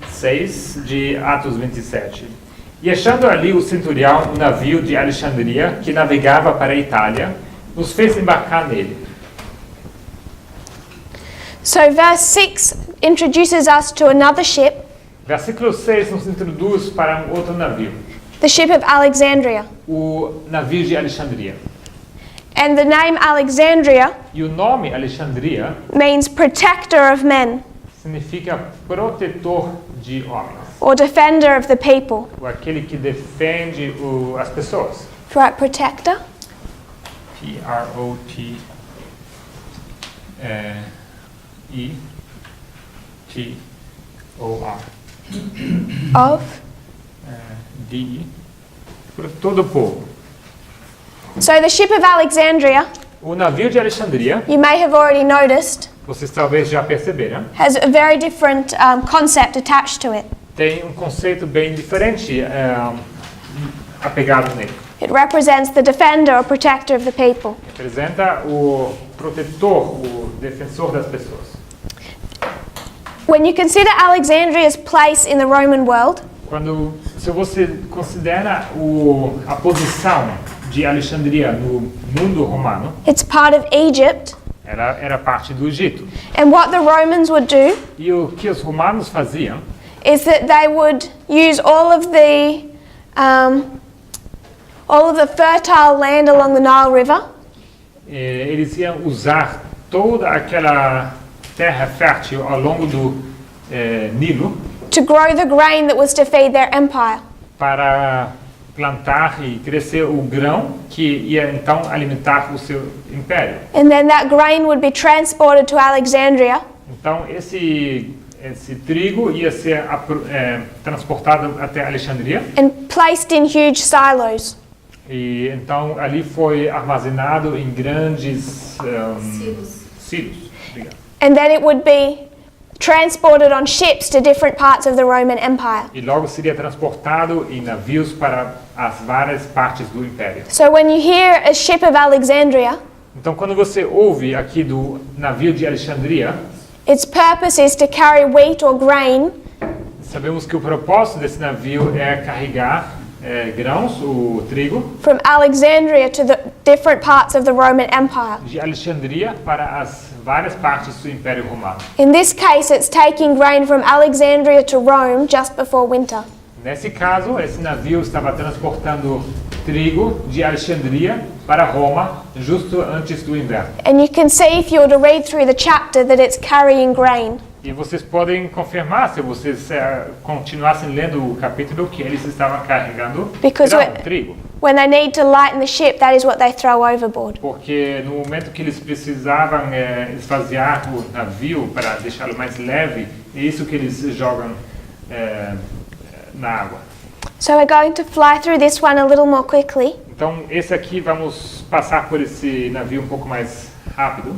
Speaker 2: 6 de Atos 27. E achando ali o centurião um navio de Alexandria que navegava para a Itália, nos fez embarcar nele.
Speaker 1: So verse 6 introduces us to another ship,
Speaker 2: Versículo 6 nos introduz para um outro navio,
Speaker 1: the ship of Alexandria.
Speaker 2: o navio de Alexandria.
Speaker 1: And the name Alexandria
Speaker 2: E o nome Alexandria
Speaker 1: means protector of men
Speaker 2: significa protetor de homens,
Speaker 1: or defender of the people.
Speaker 2: ou aquele que defende as pessoas.
Speaker 1: Right, protector.
Speaker 2: P-R-O-T-E-T-O-R.
Speaker 1: Of.
Speaker 2: D. Por todo o povo.
Speaker 1: So the ship of Alexandria,
Speaker 2: O navio de Alexandria,
Speaker 1: you may have already noticed,
Speaker 2: vocês talvez já perceberam,
Speaker 1: has a very different concept attached to it.
Speaker 2: tem um conceito bem diferente apegado nele.
Speaker 1: It represents the defender or protector of the people.
Speaker 2: Representa o protetor, o defensor das pessoas.
Speaker 1: When you consider Alexandria's place in the Roman world,
Speaker 2: Se você considera a posição de Alexandria no mundo romano,
Speaker 1: it's part of Egypt.
Speaker 2: ela era parte do Egito.
Speaker 1: And what the Romans would do
Speaker 2: E o que os romanos faziam
Speaker 1: all of the fertile land along the Nile River,
Speaker 2: Eles iam usar toda aquela terra fértil ao longo do Nilo
Speaker 1: to grow the grain that was to feed their empire.
Speaker 2: para plantar e crescer o grão que ia então alimentar o seu império.
Speaker 1: And then that grain would be transported to Alexandria,
Speaker 2: Então esse trigo ia ser transportado até Alexandria
Speaker 1: and placed in huge silos.
Speaker 2: e então ali foi armazenado em grandes silos. Obrigado.
Speaker 1: And then it would be transported on ships to different parts of the Roman Empire.
Speaker 2: E logo seria transportado em navios para as várias partes do império.
Speaker 1: So when you hear a ship of Alexandria,
Speaker 2: Então quando você ouve aqui do navio de Alexandria,
Speaker 1: its purpose is to carry wheat or grain
Speaker 2: sabemos que o propósito desse navio é carregar grãos, o trigo,
Speaker 1: from Alexandria to the different parts of the Roman Empire.
Speaker 2: de Alexandria para as várias partes do Império Romano.
Speaker 1: In this case, it's taking grain from Alexandria to Rome just before winter.
Speaker 2: Nesse caso, esse navio estava transportando trigo de Alexandria para Roma justo antes do inverno.
Speaker 1: And you can see if you were to read through the chapter that it's carrying grain.
Speaker 2: E vocês podem confirmar, se vocês continuassem lendo o capítulo, que eles estavam carregando
Speaker 1: Because
Speaker 2: trigo.
Speaker 1: when they need to lighten the ship, that is what they throw overboard.
Speaker 2: Porque no momento que eles precisavam esvaziar o navio para deixá-lo mais leve, é isso que eles jogam na água.
Speaker 1: So we're going to fly through this one a little more quickly.
Speaker 2: Então, esse aqui, vamos passar por esse navio um pouco mais rápido.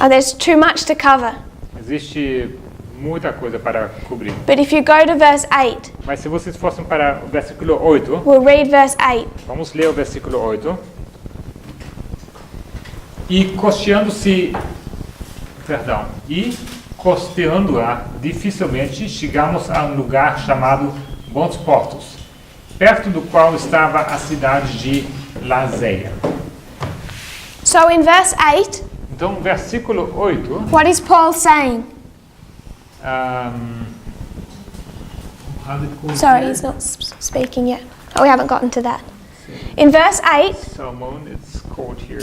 Speaker 1: There's too much to cover.
Speaker 2: Existe muita coisa para cobrir.
Speaker 1: But if you go to verse 8,
Speaker 2: Mas se vocês fossem para o versículo 8,
Speaker 1: we'll read verse 8.
Speaker 2: vamos ler o versículo 8. E costeando-a dificilmente, chegamos a um lugar chamado Bons Portos, perto do qual estava a cidade de Lazeia.
Speaker 1: So in verse 8,
Speaker 2: Então, versículo 8,
Speaker 1: what is Paul saying? Sorry, he's not speaking yet. Oh, we haven't gotten to that. In verse 8,
Speaker 2: Salmon, it's called here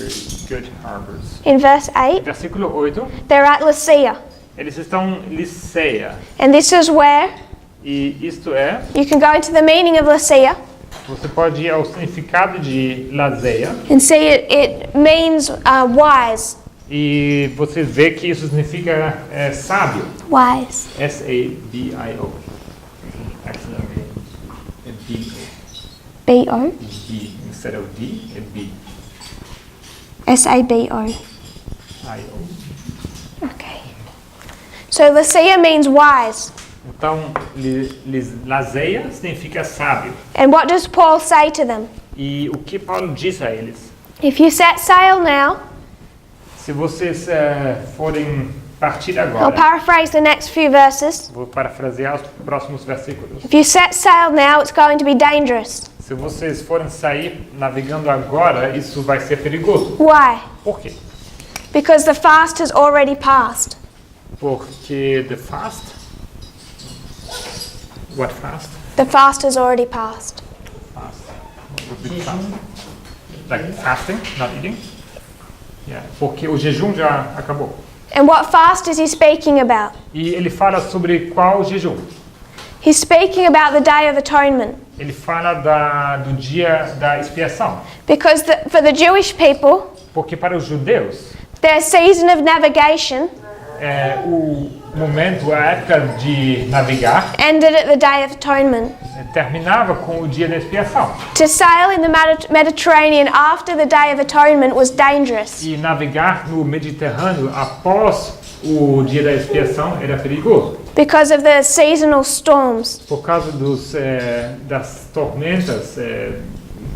Speaker 2: good harbors.
Speaker 1: in verse 8,
Speaker 2: Versículo 8,
Speaker 1: they're at Lasea.
Speaker 2: eles estão em Liceia,
Speaker 1: And this is where
Speaker 2: e isto é,
Speaker 1: you can go into the meaning of Lasea
Speaker 2: você pode ir ao significado de Lazeia,
Speaker 1: and see it means wise.
Speaker 2: e você vê que isso significa sábio.
Speaker 1: Wise.
Speaker 2: S-A-B-I-O. Accidentally. É
Speaker 1: B-O.
Speaker 2: B. Instead of D, é B.
Speaker 1: S-A-B-O.
Speaker 2: I-O.
Speaker 1: Okay. So Lasea means wise.
Speaker 2: Então, Lazeia significa sábio.
Speaker 1: And what does Paul say to them?
Speaker 2: E o que Paulo diz a eles?
Speaker 1: If you set sail now,
Speaker 2: Se vocês forem partir
Speaker 1: I'll
Speaker 2: agora,
Speaker 1: paraphrase the next few verses.
Speaker 2: vou parafrasear os próximos versículos.
Speaker 1: If you set sail now, it's going to be dangerous.
Speaker 2: Se vocês forem sair navegando agora, isso vai ser perigoso.
Speaker 1: Why?
Speaker 2: Por quê?
Speaker 1: Because the fast has already passed.
Speaker 2: Porque the fast? What fast?
Speaker 1: The fast has already passed.
Speaker 2: Fast. What would be fast? Like fasting, not eating? Yeah. Porque o jejum já acabou.
Speaker 1: And what fast is he speaking about?
Speaker 2: E ele fala sobre qual jejum?
Speaker 1: He's speaking about the Day of Atonement.
Speaker 2: Ele fala do dia da expiação.
Speaker 1: Because for the Jewish people,
Speaker 2: Porque para os judeus,
Speaker 1: their season of navigation
Speaker 2: o momento, a época de navegar,
Speaker 1: ended at the Day of Atonement.
Speaker 2: terminava com o dia da expiação.
Speaker 1: To sail in the Mediterranean after the Day of Atonement was dangerous.
Speaker 2: E navegar no Mediterrâneo após o dia da expiação era perigoso.
Speaker 1: Because of the seasonal storms.
Speaker 2: Por causa das tormentas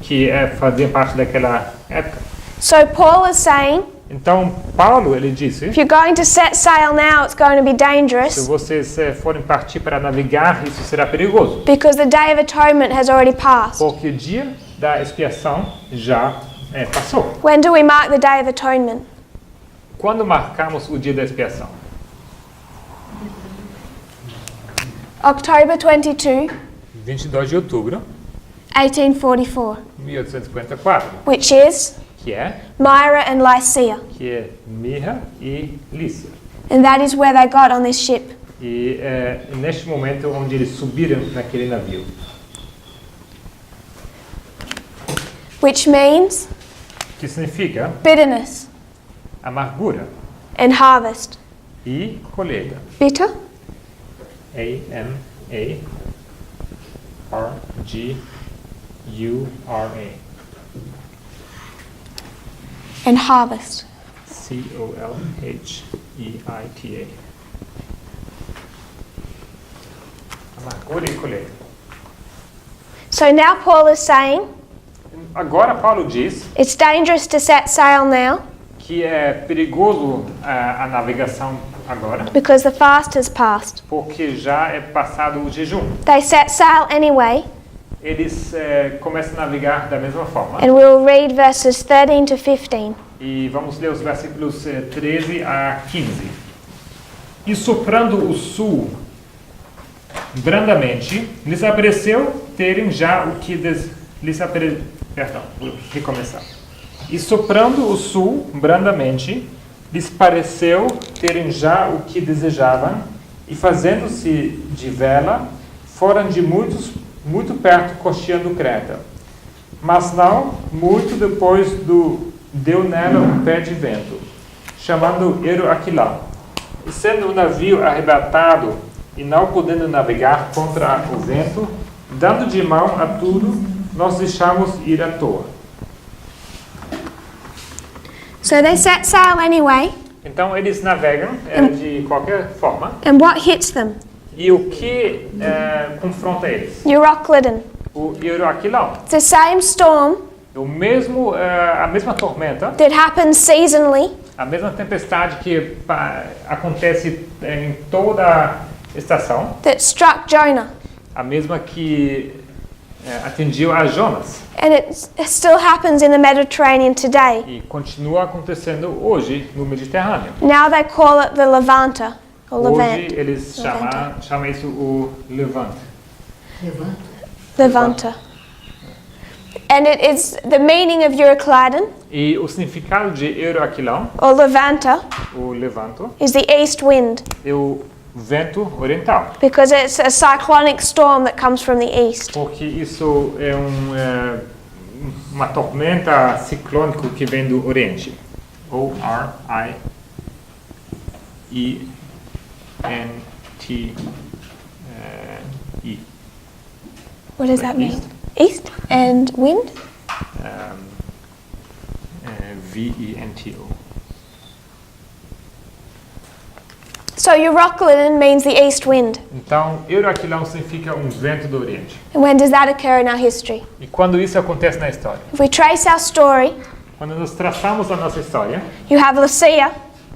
Speaker 2: que faziam parte daquela época.
Speaker 1: So Paul is saying,
Speaker 2: Então, Paulo, ele disse,
Speaker 1: if you're going to set sail now, it's going to be
Speaker 2: se
Speaker 1: dangerous.
Speaker 2: vocês forem partir para navegar, isso será perigoso.
Speaker 1: Because the Day of Atonement has already passed.
Speaker 2: Porque o dia da expiação já passou.
Speaker 1: When do we mark the Day of Atonement?
Speaker 2: Quando marcamos o dia da expiação?
Speaker 1: October 22.
Speaker 2: 22 de outubro.
Speaker 1: 1844,
Speaker 2: 1854,
Speaker 1: which is
Speaker 2: que é
Speaker 1: Myra and Lycia.
Speaker 2: Mirra e Lícia.
Speaker 1: And that is where they got on this ship.
Speaker 2: E é neste momento onde eles subiram naquele navio.
Speaker 1: Which means
Speaker 2: Que significa
Speaker 1: bitterness
Speaker 2: amargura
Speaker 1: and harvest.
Speaker 2: e colheita.
Speaker 1: Bitter
Speaker 2: A-M-A-R-G-U-R-A.
Speaker 1: and harvest.
Speaker 2: C-O-L-H-E-I-T-A. Amargura e colheita.
Speaker 1: So now Paul is saying
Speaker 2: Agora Paulo diz
Speaker 1: it's dangerous to set sail now
Speaker 2: que é perigoso a navegação agora,
Speaker 1: because the fast has passed.
Speaker 2: porque já é passado o jejum.
Speaker 1: They set sail anyway,
Speaker 2: Eles começam a navegar da mesma forma.
Speaker 1: and we'll read verses 13 to 15.
Speaker 2: E vamos ler os versículos 13 a 15. E soprando o sul brandamente, lhes apareceu terem já o que Perdão, vou recomeçar. E soprando o sul brandamente, lhes pareceu terem já o que desejavam, e fazendo-se de vela, foram de muito perto costeando Creta. Mas não muito depois deu nela um pé de vento, chamando Aquilão. E sendo o navio arrebatado e não podendo navegar contra o vento, dando de mão a tudo, nós deixamos ir à toa.
Speaker 1: So they set sail anyway,
Speaker 2: Então eles navegam de qualquer forma.
Speaker 1: and what hits them?
Speaker 2: E o que confronta eles?
Speaker 1: Euroclydon.
Speaker 2: O Aquilão.
Speaker 1: It's the same storm
Speaker 2: A mesma tormenta,
Speaker 1: that happens seasonally,
Speaker 2: a mesma tempestade que acontece em toda estação,
Speaker 1: that struck Jonah.
Speaker 2: a mesma que atingiu a Jonas.
Speaker 1: And it still happens in the Mediterranean today.
Speaker 2: E continua acontecendo hoje no Mediterrâneo.
Speaker 1: Now they call it the Levanta, or
Speaker 2: Hoje
Speaker 1: Levant.
Speaker 2: eles chamam isso o Levante.
Speaker 1: Levanta. And it is the meaning of Euroclydon,
Speaker 2: E o significado de Aquilão,
Speaker 1: or Levanta,
Speaker 2: o levanto,
Speaker 1: is the east wind,
Speaker 2: é o vento oriental.
Speaker 1: because it's a cyclonic storm that comes from the east.
Speaker 2: Porque isso é uma tormenta ciclônica que vem do Oriente. O-R-I-E-N-T-E.
Speaker 1: What does that mean?
Speaker 2: East.
Speaker 1: East and wind?
Speaker 2: V-E-N-T-O.
Speaker 1: So Euroclydon means the east wind.
Speaker 2: Então, Aquilão significa um vento do Oriente.
Speaker 1: And when does that occur in our history?
Speaker 2: E quando isso acontece na história?
Speaker 1: If we trace our story,
Speaker 2: Quando nós traçamos a nossa história,
Speaker 1: you have Lycia,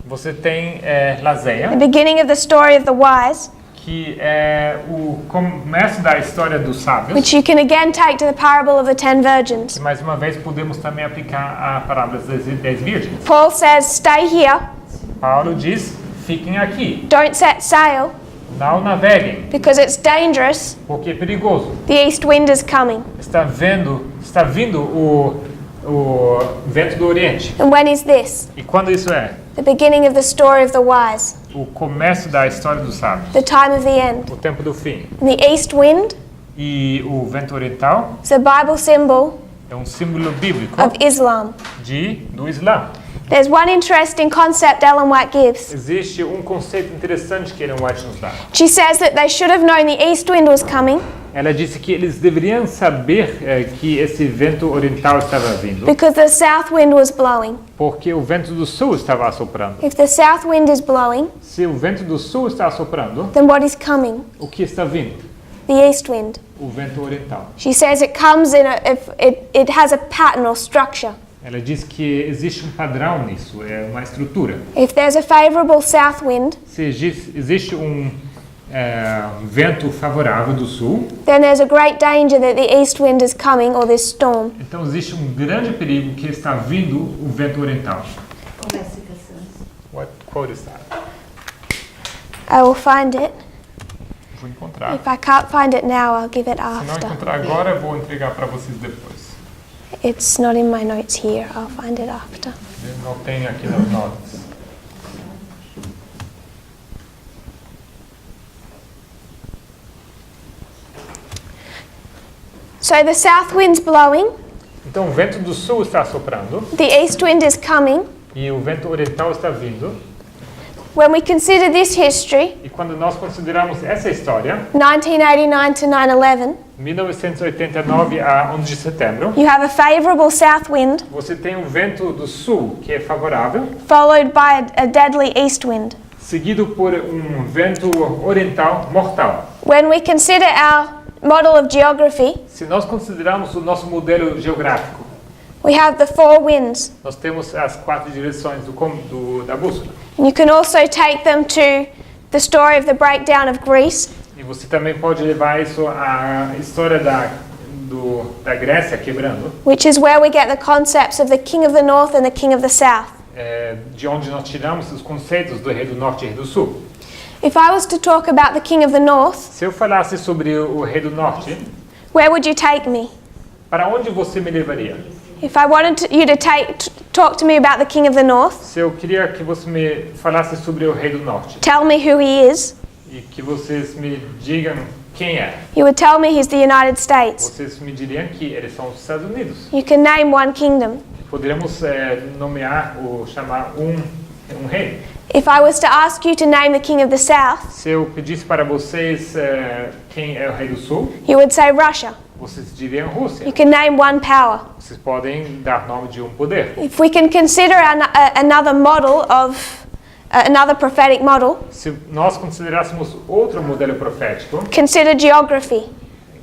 Speaker 2: você tem Lazeia,
Speaker 1: the beginning of the story of the wise,
Speaker 2: que é o começo da história dos sábios.
Speaker 1: which you can again take to the parable of the 10 virgins.
Speaker 2: E mais uma vez podemos também aplicar a parábola das 10 virgens.
Speaker 1: Paul says, stay here,
Speaker 2: Paulo diz, fiquem aqui,
Speaker 1: don't set sail,
Speaker 2: não naveguem,
Speaker 1: because it's dangerous.
Speaker 2: porque é perigoso.
Speaker 1: The east wind is coming.
Speaker 2: Está vindo o vento do Oriente.
Speaker 1: And when is this?
Speaker 2: E quando isso é?
Speaker 1: The beginning of the story of the wise,
Speaker 2: O começo da história dos sábios,
Speaker 1: the time of the end.
Speaker 2: o tempo do fim.
Speaker 1: And the east wind
Speaker 2: E o vento oriental
Speaker 1: is a Bible symbol
Speaker 2: é um símbolo bíblico
Speaker 1: of Islam.
Speaker 2: do Islã.
Speaker 1: There's one interesting concept Ellen White gives.
Speaker 2: Existe um conceito interessante que Ellen White nos dá.
Speaker 1: She says that they should have known the east wind was coming
Speaker 2: Ela disse que eles deveriam saber que esse vento oriental estava vindo,
Speaker 1: because the south wind was blowing.
Speaker 2: porque o vento do sul estava assoprando.
Speaker 1: If the south wind is blowing,
Speaker 2: Se o vento do sul está assoprando,
Speaker 1: then what is coming?
Speaker 2: o que está vindo?
Speaker 1: The east wind.
Speaker 2: O vento oriental.
Speaker 1: She says it comes in it has a pattern or structure.
Speaker 2: Ela diz que existe um padrão nisso, é uma estrutura.
Speaker 1: If there's a favorable south wind,
Speaker 2: Se existe vento favorável do sul,
Speaker 1: then there's a great danger that the east wind is coming, or this storm.
Speaker 2: então existe um grande perigo que está vindo o vento oriental.
Speaker 3: Qual é a citação?
Speaker 2: What quote is that?
Speaker 1: I will find it.
Speaker 2: vou encontrar.
Speaker 1: If I can't find it now, I'll give it
Speaker 2: Se não
Speaker 1: after.
Speaker 2: encontrar agora, eu vou entregar para vocês depois.
Speaker 1: It's not in my notes here. I'll find it after.
Speaker 2: Eu não tenho aqui nas notas.
Speaker 1: So the south wind's blowing,
Speaker 2: Então o vento do sul está soprando
Speaker 1: the east wind is coming.
Speaker 2: e o vento oriental está vindo.
Speaker 1: When we consider this history,
Speaker 2: E quando nós consideramos essa história,
Speaker 1: 1989 to 9/11,
Speaker 2: 1989 a 11 de setembro,
Speaker 1: you have a favorable south wind
Speaker 2: você tem um vento do sul que é favorável,
Speaker 1: followed by a deadly east wind.
Speaker 2: seguido por um vento oriental mortal.
Speaker 1: When we consider our model of geography,
Speaker 2: Se nós considerarmos o nosso modelo geográfico,
Speaker 1: we have the four winds.
Speaker 2: nós temos as 4 direções da bússola.
Speaker 1: And you can also take them to the story of the breakdown of Greece,
Speaker 2: E você também pode levar isso à história da Grécia quebrando,
Speaker 1: which is where we get the concepts of the king of the north and the king of the south.
Speaker 2: de onde nós tiramos os conceitos do rei do norte e rei do sul.
Speaker 1: If I was to talk about the king of the north,
Speaker 2: Se eu falasse sobre o rei do norte,
Speaker 1: where would you take me?
Speaker 2: para onde você me levaria?
Speaker 1: If I wanted you to talk to me about the king of the north,
Speaker 2: Se eu queria que você me falasse sobre o rei do norte
Speaker 1: tell me who he is,
Speaker 2: e que vocês me digam quem é,
Speaker 1: you would tell me he's the United States.
Speaker 2: vocês me diriam que eles são os Estados Unidos.
Speaker 1: You can name one kingdom.
Speaker 2: Poderíamos nomear ou chamar um rei.
Speaker 1: If I was to ask you to name the king of the south,
Speaker 2: Se eu pedisse para vocês quem é o rei do sul,
Speaker 1: you would say Russia.
Speaker 2: vocês diriam Rússia.
Speaker 1: You can name one power.
Speaker 2: Vocês podem dar nome de um poder.
Speaker 1: If we can consider another model of another prophetic model,
Speaker 2: Se nós considerássemos outro modelo profético,
Speaker 1: consider geography.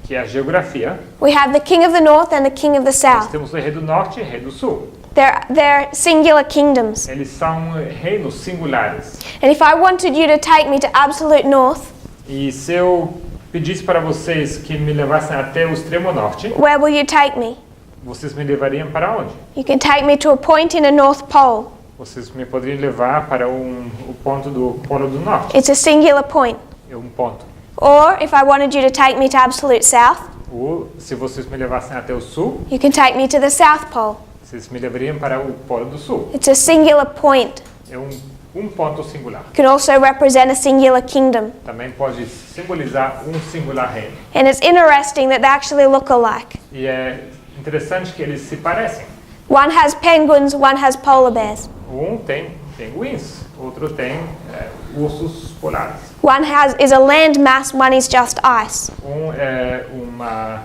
Speaker 2: que é a geografia,
Speaker 1: We have the king of the north and the king of the
Speaker 2: nós
Speaker 1: south.
Speaker 2: temos o rei do norte e o rei do sul.
Speaker 1: They're singular kingdoms.
Speaker 2: Eles são reinos singulares.
Speaker 1: And if I wanted you to take me to absolute north,
Speaker 2: E se eu pedisse para vocês que me levassem até o extremo norte,
Speaker 1: where will you take me?
Speaker 2: vocês me levariam para onde?
Speaker 1: You can take me to a point in a North Pole.
Speaker 2: Vocês me poderiam levar para o ponto do Polo do Norte.
Speaker 1: It's a singular point.
Speaker 2: É um ponto.
Speaker 1: Or if I wanted you to take me to absolute south,
Speaker 2: Ou se vocês me levassem até o sul,
Speaker 1: you can take me to the South Pole.
Speaker 2: vocês me levariam para o Polo do Sul.
Speaker 1: It's a singular point.
Speaker 2: É um ponto singular.
Speaker 1: It can also represent a singular kingdom.
Speaker 2: Também pode simbolizar um singular reino.
Speaker 1: And it's interesting that they actually look alike.
Speaker 2: E é interessante que eles se parecem.
Speaker 1: One has penguins, one has polar bears.
Speaker 2: Um tem pinguins, outro tem ursos polares.
Speaker 1: One is a land mass, one is just ice.
Speaker 2: Um é uma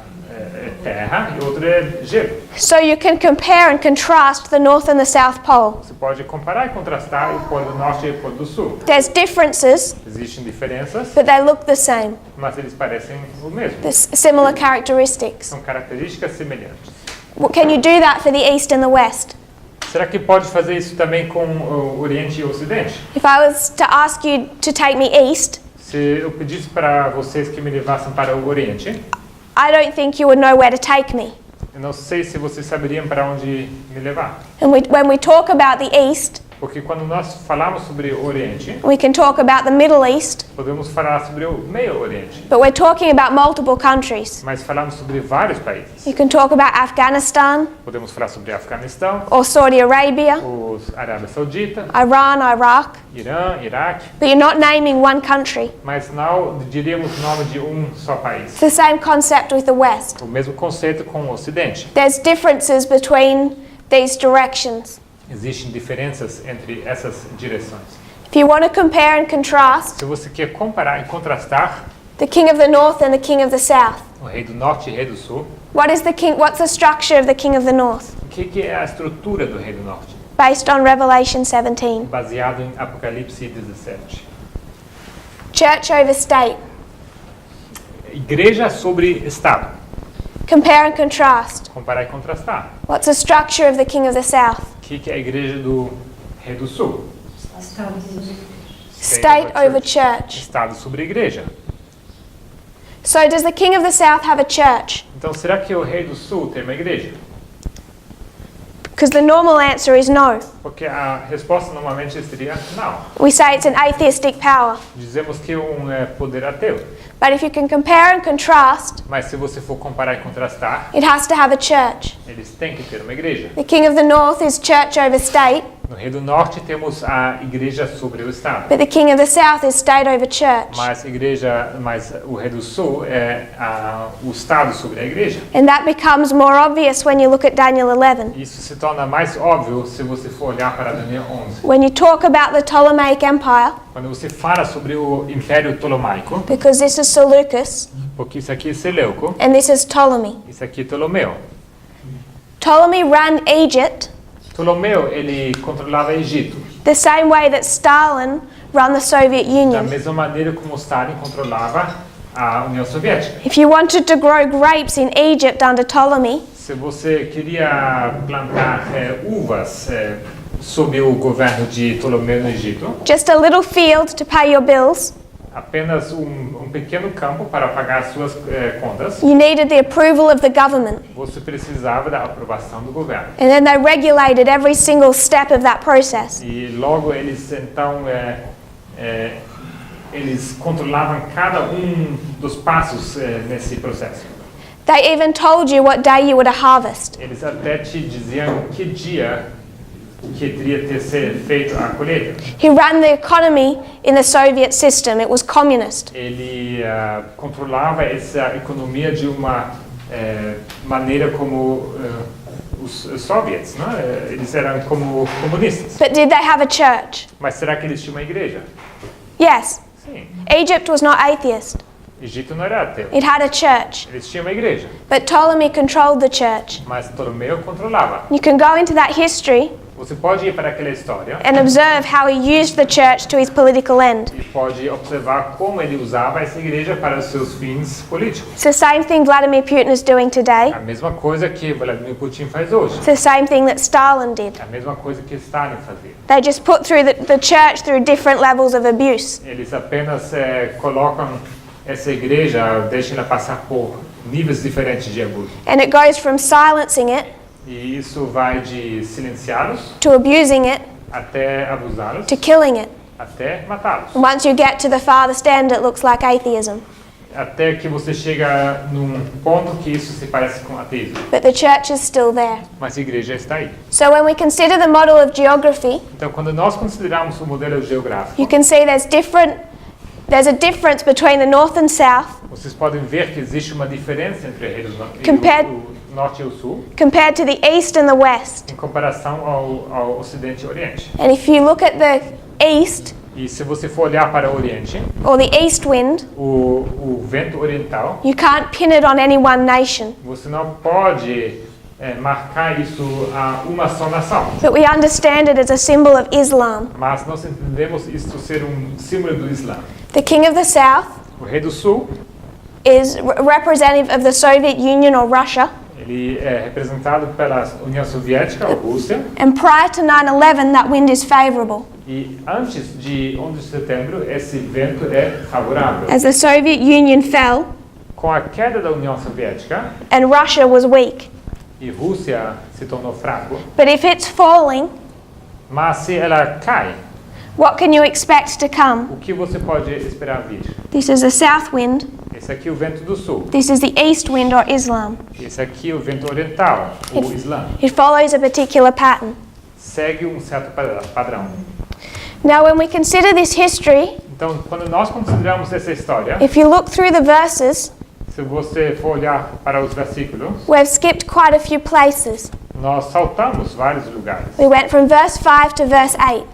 Speaker 2: terra e outro é gelo.
Speaker 1: So you can compare and contrast the North and the South Pole.
Speaker 2: Você pode comparar e contrastar o Polo do Norte e o Polo do Sul.
Speaker 1: There's differences,
Speaker 2: Existem diferenças,
Speaker 1: but they look the same.
Speaker 2: mas eles parecem o mesmo.
Speaker 1: There's similar characteristics.
Speaker 2: São características semelhantes.
Speaker 1: Can you do that for the East and the West?
Speaker 2: Será que pode fazer isso também com o Oriente e o Ocidente?
Speaker 1: If I was to ask you to take me east,
Speaker 2: Se eu pedisse para vocês que me levassem para o Oriente,
Speaker 1: I don't think you would know where to take me.
Speaker 2: eu não sei se vocês saberiam para onde me levar.
Speaker 1: And when we talk about the East,
Speaker 2: Porque quando nós falamos sobre o Oriente,
Speaker 1: we can talk about the Middle East,
Speaker 2: podemos falar sobre o Meio Oriente.
Speaker 1: but we're talking about multiple countries.
Speaker 2: Mas falamos sobre vários países.
Speaker 1: You can talk about Afghanistan
Speaker 2: Podemos falar sobre Afeganistão,
Speaker 1: or Saudi Arabia,
Speaker 2: os Arábia Saudita,
Speaker 1: Iran, Iraq,
Speaker 2: Irã, Iraque,
Speaker 1: but you're not naming one country.
Speaker 2: mas não diríamos o nome de um só país.
Speaker 1: It's the same concept with the West.
Speaker 2: O mesmo conceito com o Ocidente.
Speaker 1: There's differences between these directions.
Speaker 2: Existem diferenças entre essas direções.
Speaker 1: If you want to compare and contrast
Speaker 2: Se você quer comparar e contrastar
Speaker 1: the king of the north and the king of the south,
Speaker 2: o rei do norte e o rei do sul,
Speaker 1: what's the structure of the king of the north?
Speaker 2: o que é a estrutura do rei do norte?
Speaker 1: Based on Revelation 17.
Speaker 2: Baseado em Apocalipse 17.
Speaker 1: Church over state.
Speaker 2: Igreja sobre Estado.
Speaker 1: Compare and contrast.
Speaker 2: Comparar e contrastar.
Speaker 1: What's the structure of the king of the south?
Speaker 2: O que é a igreja do rei do sul?
Speaker 1: State over church.
Speaker 2: Estado sobre igreja.
Speaker 1: So does the king of the south have a church?
Speaker 2: Então, será que o rei do sul tem uma igreja?
Speaker 1: Because the normal answer is no.
Speaker 2: Porque a resposta normalmente seria não.
Speaker 1: We say it's an atheistic power.
Speaker 2: Dizemos que poder ateu.
Speaker 1: But if you can compare and contrast,
Speaker 2: Mas se você for comparar e contrastar,
Speaker 1: it has to have a church.
Speaker 2: eles têm que ter uma igreja.
Speaker 1: The king of the north is church over state,
Speaker 2: No Rei do Norte temos a igreja sobre o Estado.
Speaker 1: but the king of the south is state over church.
Speaker 2: Mas o Rei do Sul é o Estado sobre a igreja.
Speaker 1: And that becomes more obvious when you look at Daniel 11.
Speaker 2: Isso se torna mais óbvio se você for olhar para Daniel 11.
Speaker 1: When you talk about the Ptolemaic Empire,
Speaker 2: Quando você fala sobre o Império Ptolomaico,
Speaker 1: because this is Seleucus
Speaker 2: porque isso aqui é Seleuco,
Speaker 1: and this is Ptolemy.
Speaker 2: isso aqui é Ptolomeu.
Speaker 1: Ptolemy ran Egypt
Speaker 2: Ptolomeu, ele controlava Egito,
Speaker 1: the same way that Stalin ran the Soviet
Speaker 2: da
Speaker 1: Union.
Speaker 2: mesma maneira como Stalin controlava a União Soviética.
Speaker 1: If you wanted to grow grapes in Egypt under Ptolemy,
Speaker 2: Se você queria plantar uvas sob o governo de Ptolomeu no Egito,
Speaker 1: just a little field to pay your bills,
Speaker 2: apenas um pequeno campo para pagar as suas contas,
Speaker 1: you needed the approval of the government.
Speaker 2: você precisava da aprovação do governo.
Speaker 1: And then they regulated every single step of that process.
Speaker 2: E logo eles então eles controlavam cada dos passos nesse processo.
Speaker 1: They even told you what day you were to harvest.
Speaker 2: Eles até te diziam que dia que teria que ser feito a colheita.
Speaker 1: He ran the economy in the Soviet system. It was communist.
Speaker 2: Ele controlava essa economia de uma maneira como os soviets, né? Eles eram como comunistas.
Speaker 1: But did they have a church?
Speaker 2: Mas será que eles tinham uma igreja?
Speaker 1: Yes.
Speaker 2: Sim.
Speaker 1: Egypt was not atheist.
Speaker 2: Egito não era ateu.
Speaker 1: It had a church.
Speaker 2: Eles tinham uma igreja,
Speaker 1: But Ptolemy controlled the church.
Speaker 2: mas Ptolomeu controlava.
Speaker 1: You can go into that history
Speaker 2: Você pode ir para aquela história
Speaker 1: and observe how he used the church to his political end.
Speaker 2: e pode observar como ele usava essa igreja para os seus fins políticos.
Speaker 1: It's the same thing Vladimir Putin is doing today.
Speaker 2: A mesma coisa que Vladimir Putin faz hoje.
Speaker 1: It's the same thing that Stalin did.
Speaker 2: A mesma coisa que Stalin fazia.
Speaker 1: They just put through the church through different levels of abuse.
Speaker 2: Eles apenas colocam essa igreja, deixam ela passar por níveis diferentes de abuso.
Speaker 1: And it goes from silencing it
Speaker 2: E isso vai de silenciá-los
Speaker 1: to abusing it
Speaker 2: até abusá-los,
Speaker 1: to killing it.
Speaker 2: até matá-los.
Speaker 1: And once you get to the farthest end, it looks like atheism.
Speaker 2: Até que você chega num ponto que isso se parece com ateísmo.
Speaker 1: But the church is still there.
Speaker 2: Mas a igreja está aí.
Speaker 1: So when we consider the model of geography,
Speaker 2: Então, quando nós consideramos o modelo geográfico,
Speaker 1: you can see there's a difference between the north and south
Speaker 2: vocês podem ver que existe uma diferença entre
Speaker 1: Compared-
Speaker 2: o norte e o sul,
Speaker 1: compared to the east and the west.
Speaker 2: em comparação ao ocidente e oriente.
Speaker 1: And if you look at the east,
Speaker 2: E se você for olhar para o oriente,
Speaker 1: or the east wind,
Speaker 2: o vento oriental,
Speaker 1: you can't pin it on any one nation.
Speaker 2: você não pode marcar isso a uma só nação.
Speaker 1: But we understand it as a symbol of Islam.
Speaker 2: Mas nós entendemos isso ser símbolo do Islã.
Speaker 1: The king of the south
Speaker 2: O rei do sul,
Speaker 1: is representative of the Soviet Union or Russia.
Speaker 2: ele é representado pela União Soviética ou Rússia.
Speaker 1: And prior to 9/11, that wind is favorable.
Speaker 2: E antes de 11 de setembro, esse vento é favorável.
Speaker 1: As the Soviet Union fell
Speaker 2: Com a queda da União Soviética,
Speaker 1: and Russia was weak.
Speaker 2: e Rússia se tornou fraco,
Speaker 1: But if it's falling,
Speaker 2: mas se ela cai,
Speaker 1: what can you expect to come?
Speaker 2: o que você pode esperar vir?
Speaker 1: This is the south wind.
Speaker 2: Esse aqui é o vento do sul.
Speaker 1: This is the east wind or Islam.
Speaker 2: Esse aqui é o vento oriental, o Islã.
Speaker 1: It follows a particular pattern.
Speaker 2: Segue um certo padrão.
Speaker 1: Now, when we consider this history,
Speaker 2: Então, quando nós consideramos essa história,
Speaker 1: if you look through the verses,
Speaker 2: se você for olhar para os versículos,
Speaker 1: we've skipped quite a few places.
Speaker 2: nós saltamos vários lugares.
Speaker 1: We went from verse 5 to verse 8.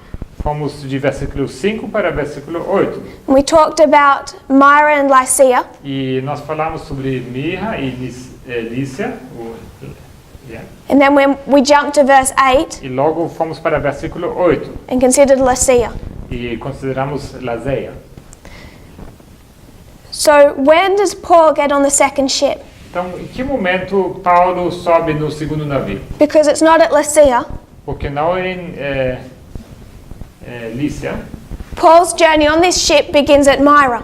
Speaker 2: Fomos de versículo 5 para versículo 8.
Speaker 1: And we talked about Myra and Lycia.
Speaker 2: E nós falamos sobre Mirra e Lícia.
Speaker 1: And then when we jumped to verse 8
Speaker 2: E logo fomos para versículo 8.
Speaker 1: and considered Lycia.
Speaker 2: E consideramos Lazeia.
Speaker 1: So when does Paul get on the second ship?
Speaker 2: Então, em que momento Paulo sobe no segundo navio?
Speaker 1: Because it's not at Lycia.
Speaker 2: Porque não em Lícia.
Speaker 1: Paul's journey on this ship begins at Myra.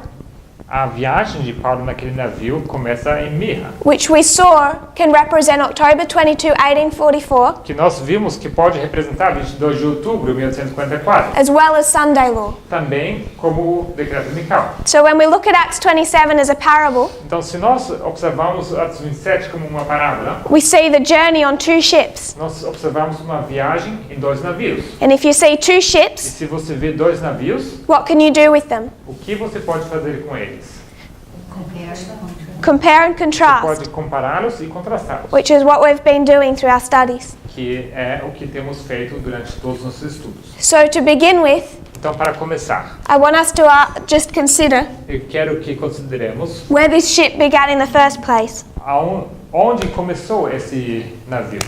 Speaker 2: A viagem de Paulo naquele navio começa em Mirra,
Speaker 1: which we saw can represent October 22, 1844,
Speaker 2: que nós vimos que pode representar 22 de outubro de 1844,
Speaker 1: as well as Sunday law.
Speaker 2: também como o decreto dominical.
Speaker 1: So when we look at Acts 27 as a parable,
Speaker 2: Então, se nós observarmos Atos 27 como uma parábola,
Speaker 1: we see the journey on two ships.
Speaker 2: nós observamos uma viagem em 2 navios.
Speaker 1: And if you see two
Speaker 2: E
Speaker 1: ships,
Speaker 2: se você vê 2 navios,
Speaker 1: what can you do with them?
Speaker 2: o que você pode fazer com eles?
Speaker 1: Compare and
Speaker 2: Você
Speaker 1: contrast,
Speaker 2: pode compará-los e contrastá-los,
Speaker 1: which is what we've been doing through our studies.
Speaker 2: que é o que temos feito durante todos os nossos estudos.
Speaker 1: So to begin with,
Speaker 2: Então, para começar,
Speaker 1: I want us to just consider
Speaker 2: eu quero que consideremos
Speaker 1: where this ship began in the first place.
Speaker 2: onde começou esse navio.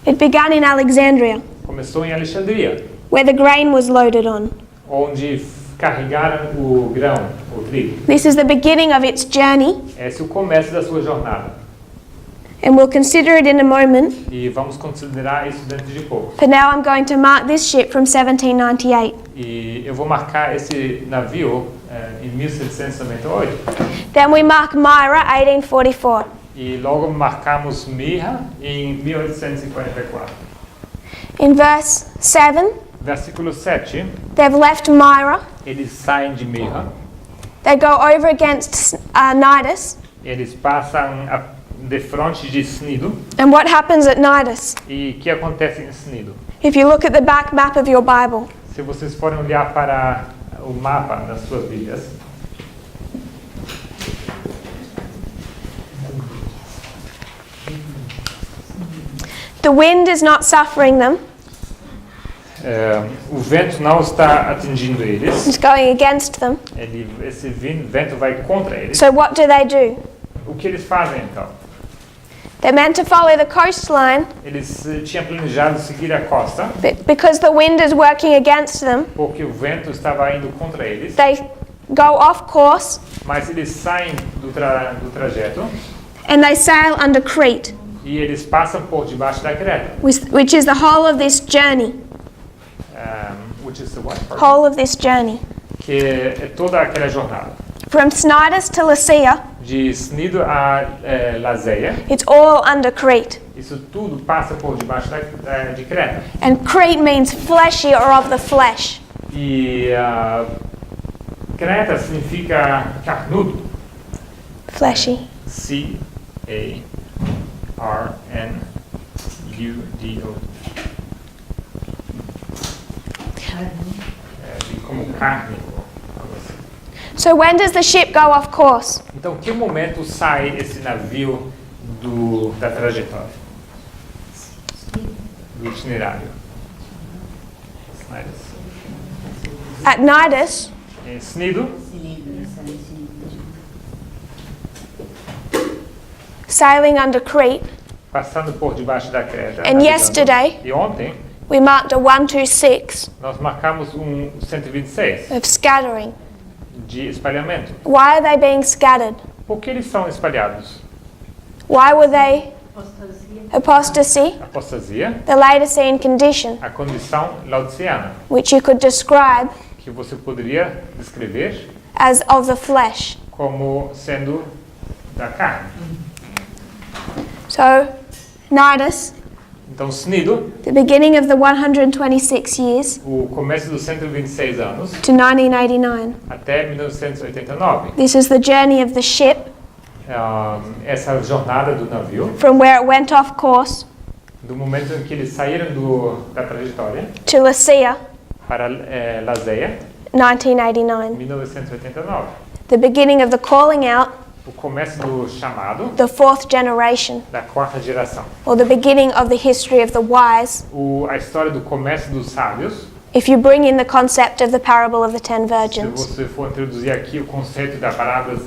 Speaker 1: It began in Alexandria,
Speaker 2: Começou em Alexandria,
Speaker 1: where the grain was loaded on.
Speaker 2: onde carregaram o grão, o trigo.
Speaker 1: This is the beginning of its journey,
Speaker 2: Esse é o começo da sua jornada.
Speaker 1: and we'll consider it in a moment.
Speaker 2: E vamos considerar isso dentro de pouco.
Speaker 1: But now I'm going to mark this ship from 1798.
Speaker 2: E eu vou marcar esse navio em 1798.
Speaker 1: Then we mark Myra, 1844.
Speaker 2: E logo marcamos Mirra em 1844.
Speaker 1: In verse 7,
Speaker 2: Versículo 7,
Speaker 1: they've left Myra.
Speaker 2: eles saem de Mirra,
Speaker 1: They go over against Nidus.
Speaker 2: eles passam de frente de Snido.
Speaker 1: And what happens at Nidus?
Speaker 2: E o que acontece em Snido?
Speaker 1: If you look at the back map of your Bible,
Speaker 2: Se vocês forem olhar para o mapa das suas Bíblias,
Speaker 1: the wind is not suffering them.
Speaker 2: o vento não está atingindo eles.
Speaker 1: It's going against them.
Speaker 2: Esse vento vai contra eles.
Speaker 1: So what do?
Speaker 2: O que eles fazem então?
Speaker 1: They're meant to follow the coastline,
Speaker 2: Eles tinham planejado seguir a costa,
Speaker 1: but because the wind is working against them,
Speaker 2: porque o vento estava indo contra eles,
Speaker 1: they go off course
Speaker 2: mas eles saem do trajeto
Speaker 1: and they sail under Crete,
Speaker 2: e eles passam por debaixo da Creta.
Speaker 1: which is the whole of this journey.
Speaker 2: Which is the what part?
Speaker 1: Whole of this journey.
Speaker 2: Que é toda aquela jornada.
Speaker 1: From Cnidus to Lycia,
Speaker 2: De Snido a Lazeia,
Speaker 1: it's all under Crete.
Speaker 2: isso tudo passa por debaixo de Creta.
Speaker 1: And Crete means fleshy or of the flesh.
Speaker 2: E Creta significa carnudo.
Speaker 1: Fleshy.
Speaker 2: C-A-R-N-U-D-O. Como carne. algo assim.
Speaker 1: So when does the ship go off course?
Speaker 2: Então, que momento sai esse navio da trajetória? Do itinerário?
Speaker 1: At Nidus,
Speaker 2: Em Snido,
Speaker 1: sailing under Crete.
Speaker 2: passando por debaixo da Creta.
Speaker 1: And
Speaker 2: navegando.
Speaker 1: yesterday,
Speaker 2: E ontem,
Speaker 1: we marked a 126
Speaker 2: nós marcamos 126
Speaker 1: of scattering.
Speaker 2: de espalhamento.
Speaker 1: Why are they being scattered?
Speaker 2: Por que eles são espalhados?
Speaker 1: Why were they apostasy?
Speaker 2: Apostasia,
Speaker 1: The Laodicean condition,
Speaker 2: a condição laodiceana,
Speaker 1: which you could describe
Speaker 2: que você poderia descrever
Speaker 1: as of the flesh.
Speaker 2: como sendo da carne.
Speaker 1: So, Nidus,
Speaker 2: Então, Snido,
Speaker 1: the beginning of the 126 years
Speaker 2: o começo dos 126 anos,
Speaker 1: to 1989.
Speaker 2: até 1989.
Speaker 1: This is the journey of the ship
Speaker 2: Essa jornada do navio,
Speaker 1: from where it went off course
Speaker 2: do momento em que eles saíram da trajetória
Speaker 1: to Lycia,
Speaker 2: para Lazeia,
Speaker 1: 1989.
Speaker 2: 1989.
Speaker 1: The beginning of the calling out,
Speaker 2: O começo do chamado
Speaker 1: the fourth generation,
Speaker 2: da quarta geração.
Speaker 1: or the beginning of the history of the wise,
Speaker 2: A história do começo dos sábios,
Speaker 1: if you bring in the concept of the parable of the 10
Speaker 2: se
Speaker 1: virgins.
Speaker 2: você for introduzir aqui o conceito da parábola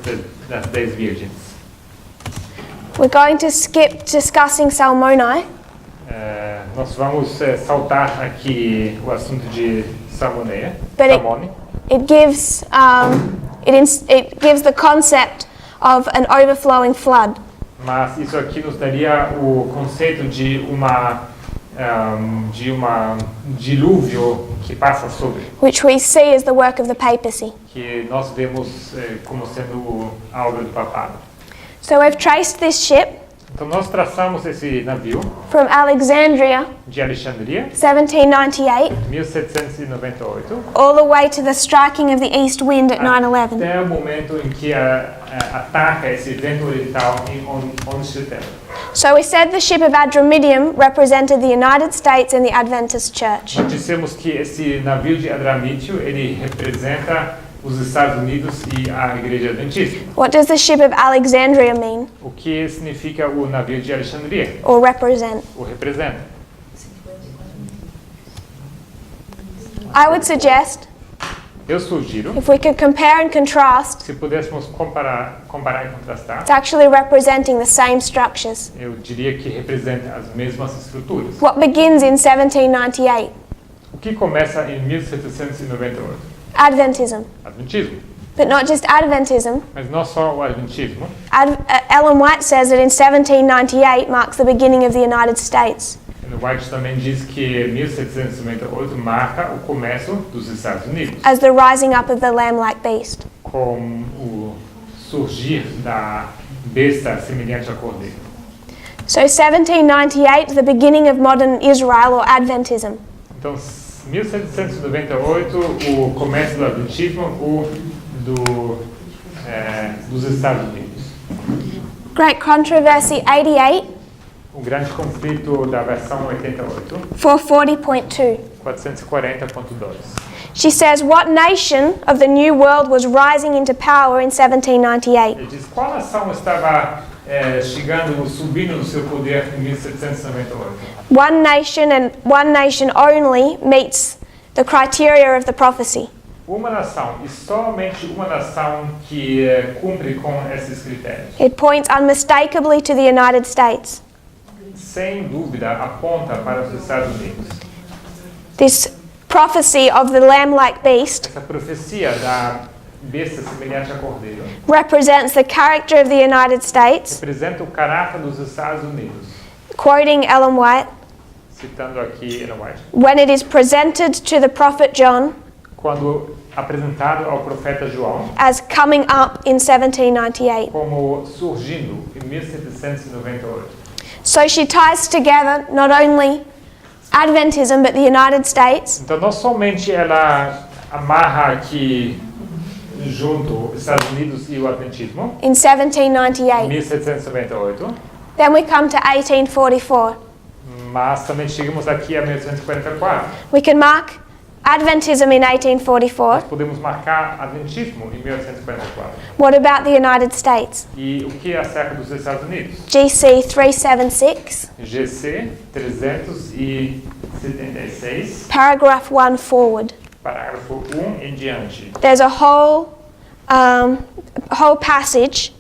Speaker 2: das 10 virgens.
Speaker 1: We're going to skip discussing Salmoni,
Speaker 2: Nós vamos saltar aqui o assunto de Salmone.
Speaker 1: But it gives it gives the concept of an overflowing flood.
Speaker 2: Mas isso aqui nos daria o conceito de uma de um dilúvio que passa sobre,
Speaker 1: which we see as the work of the papacy.
Speaker 2: que nós vemos como sendo a obra do papado.
Speaker 1: So we've traced this ship
Speaker 2: Então nós traçamos esse navio
Speaker 1: from Alexandria,
Speaker 2: de Alexandria,
Speaker 1: 1798,
Speaker 2: 1798,
Speaker 1: all the way to the striking of the east wind at 9/11.
Speaker 2: até o momento em que ataca esse vento oriental em 11 de setembro.
Speaker 1: So we said the ship of Adramyttium represented the United States and the Adventist Church.
Speaker 2: Nós dissemos que esse navio de Adramítio, ele representa os Estados Unidos e a Igreja Adventista.
Speaker 1: What does the ship of Alexandria mean
Speaker 2: O que significa o navio de Alexandria?
Speaker 1: or represent?
Speaker 2: O representa.
Speaker 1: I would suggest
Speaker 2: Eu sugiro,
Speaker 1: if we could compare and contrast,
Speaker 2: se pudéssemos comparar e contrastar,
Speaker 1: it's actually representing the same structures.
Speaker 2: eu diria que representa as mesmas estruturas.
Speaker 1: What begins in 1798?
Speaker 2: O que começa em 1798?
Speaker 1: Adventism.
Speaker 2: Adventismo.
Speaker 1: But not just Adventism.
Speaker 2: Mas não só o Adventismo.
Speaker 1: Ellen White says that in 1798 marks the beginning of the United States.
Speaker 2: O White também diz que 1798 marca o começo dos Estados Unidos,
Speaker 1: As the rising up of the lamb-like beast.
Speaker 2: com o surgir da besta semelhante a cordeiro.
Speaker 1: So 1798, the beginning of modern Israel or Adventism.
Speaker 2: Então, 1798, o começo do Adventismo, dos Estados Unidos.
Speaker 1: Great Controversy 88,
Speaker 2: O grande conflito da versão 88,
Speaker 1: 440.2.
Speaker 2: 440.2.
Speaker 1: She says, what nation of the New World was rising into power in 1798?
Speaker 2: Ele diz qual nação estava subindo no seu poder em 1798.
Speaker 1: One nation and one nation only meets the criteria of the prophecy.
Speaker 2: Uma nação, e somente uma nação que cumpre com esses critérios.
Speaker 1: It points unmistakably to the United States.
Speaker 2: Sem dúvida, aponta para os Estados Unidos.
Speaker 1: This prophecy of the lamb-like beast
Speaker 2: Essa profecia da besta semelhante a cordeiro
Speaker 1: represents the character of the United States,
Speaker 2: representa o caráter dos Estados Unidos.
Speaker 1: quoting Ellen White,
Speaker 2: Citando aqui Ellen White,
Speaker 1: when it is presented to the prophet John
Speaker 2: quando apresentado ao profeta João
Speaker 1: as coming up in 1798.
Speaker 2: como surgindo em 1798.
Speaker 1: So she ties together not only Adventism but the United States
Speaker 2: Então, não somente ela amarra aqui junto os Estados Unidos e o Adventismo,
Speaker 1: in
Speaker 2: em
Speaker 1: 1798.
Speaker 2: 1798,
Speaker 1: Then we come to 1844.
Speaker 2: mas também chegamos aqui a 1844.
Speaker 1: We can mark Adventism in 1844.
Speaker 2: Podemos marcar Adventismo em 1844.
Speaker 1: What about the United States?
Speaker 2: E o que é acerca dos Estados Unidos?
Speaker 1: GC 376,
Speaker 2: GC 376,
Speaker 1: paragraph 1 forward.
Speaker 2: parágrafo 1 em diante.
Speaker 1: There's a whole passage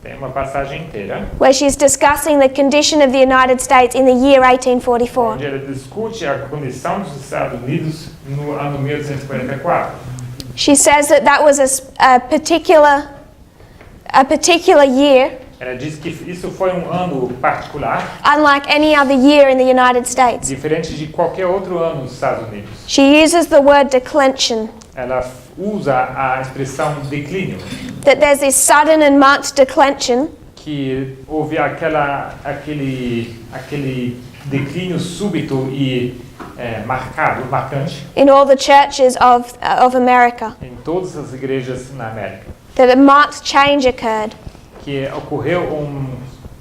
Speaker 2: Tem uma passagem inteira
Speaker 1: where she's discussing the condition of the United States in the year 1844.
Speaker 2: onde ela discute a condição dos Estados Unidos no ano 1844.
Speaker 1: She says that was a particular year,
Speaker 2: Ela diz que isso foi um ano particular,
Speaker 1: unlike any other year in the United States.
Speaker 2: diferente de qualquer outro ano nos Estados Unidos.
Speaker 1: She uses the word declension,
Speaker 2: Ela usa a expressão declínio,
Speaker 1: that there's this sudden and marked declension
Speaker 2: que houve aquele declínio súbito e marcante
Speaker 1: in all the churches of America,
Speaker 2: em todas as igrejas na América,
Speaker 1: that a marked change occurred.
Speaker 2: que ocorreu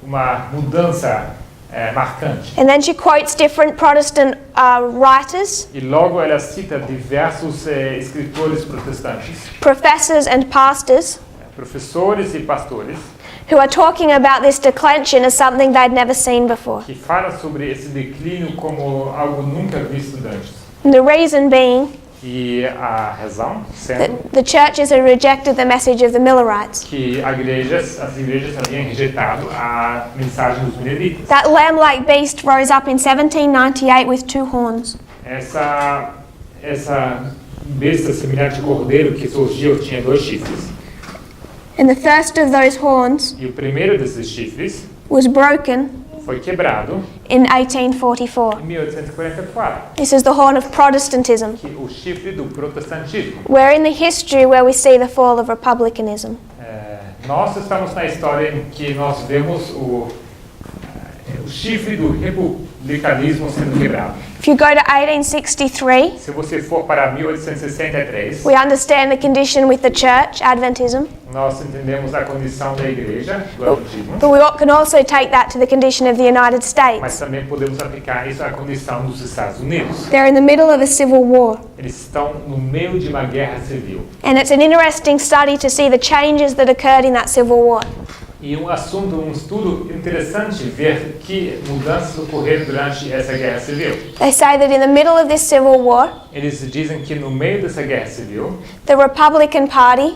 Speaker 2: uma mudança marcante.
Speaker 1: And then she quotes different Protestant writers,
Speaker 2: E logo ela cita diversos escritores protestantes,
Speaker 1: professors and pastors
Speaker 2: professores e pastores,
Speaker 1: who are talking about this declension as something they'd never seen before.
Speaker 2: que falam sobre esse declínio como algo nunca visto antes.
Speaker 1: And the reason being
Speaker 2: E a razão
Speaker 1: that
Speaker 2: sendo
Speaker 1: the churches had rejected the message of the Millerites.
Speaker 2: que as igrejas haviam rejeitado a mensagem dos Beneditos.
Speaker 1: That lamb-like beast rose up in 1798 with 2 horns.
Speaker 2: Essa besta semelhante a cordeiro que surgiu tinha 2 chifres.
Speaker 1: And the first of those horns
Speaker 2: E o primeiro desses chifres
Speaker 1: was broken
Speaker 2: foi quebrado
Speaker 1: in 1844.
Speaker 2: em 1844,
Speaker 1: This is the horn of Protestantism.
Speaker 2: que o chifre do protestantismo.
Speaker 1: We're in the history where we see the fall of republicanism.
Speaker 2: Nós estamos na história em que nós vemos o chifre do republicanismo sendo quebrado.
Speaker 1: If you go to 1863,
Speaker 2: Se você for para 1863,
Speaker 1: we understand the condition with the church, Adventism,
Speaker 2: nós entendemos a condição da igreja, do adventismo,
Speaker 1: but we can also take that to the condition of the United
Speaker 2: mas
Speaker 1: States.
Speaker 2: também podemos aplicar isso à condição dos Estados Unidos.
Speaker 1: They're in the middle of a civil war,
Speaker 2: Eles estão no meio de uma guerra civil.
Speaker 1: and it's an interesting study to see the changes that occurred in that civil war.
Speaker 2: E um estudo interessante ver que mudanças ocorreram durante essa guerra civil.
Speaker 1: They say that in the middle of this civil war,
Speaker 2: Eles dizem que no meio dessa guerra civil,
Speaker 1: the Republican Party,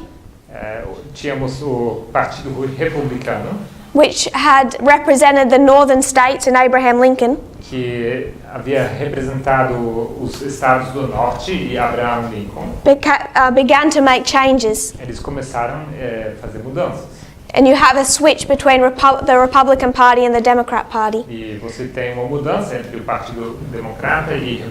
Speaker 2: tínhamos o Partido Republicano,
Speaker 1: which had represented the northern states and Abraham Lincoln,
Speaker 2: que havia representado os estados do Norte e Abraham Lincoln.
Speaker 1: began to make changes.
Speaker 2: Eles começaram a fazer mudanças.
Speaker 1: And you have a switch between the Republican Party and the Democrat Party
Speaker 2: E você tem uma mudança entre o Partido Democrata e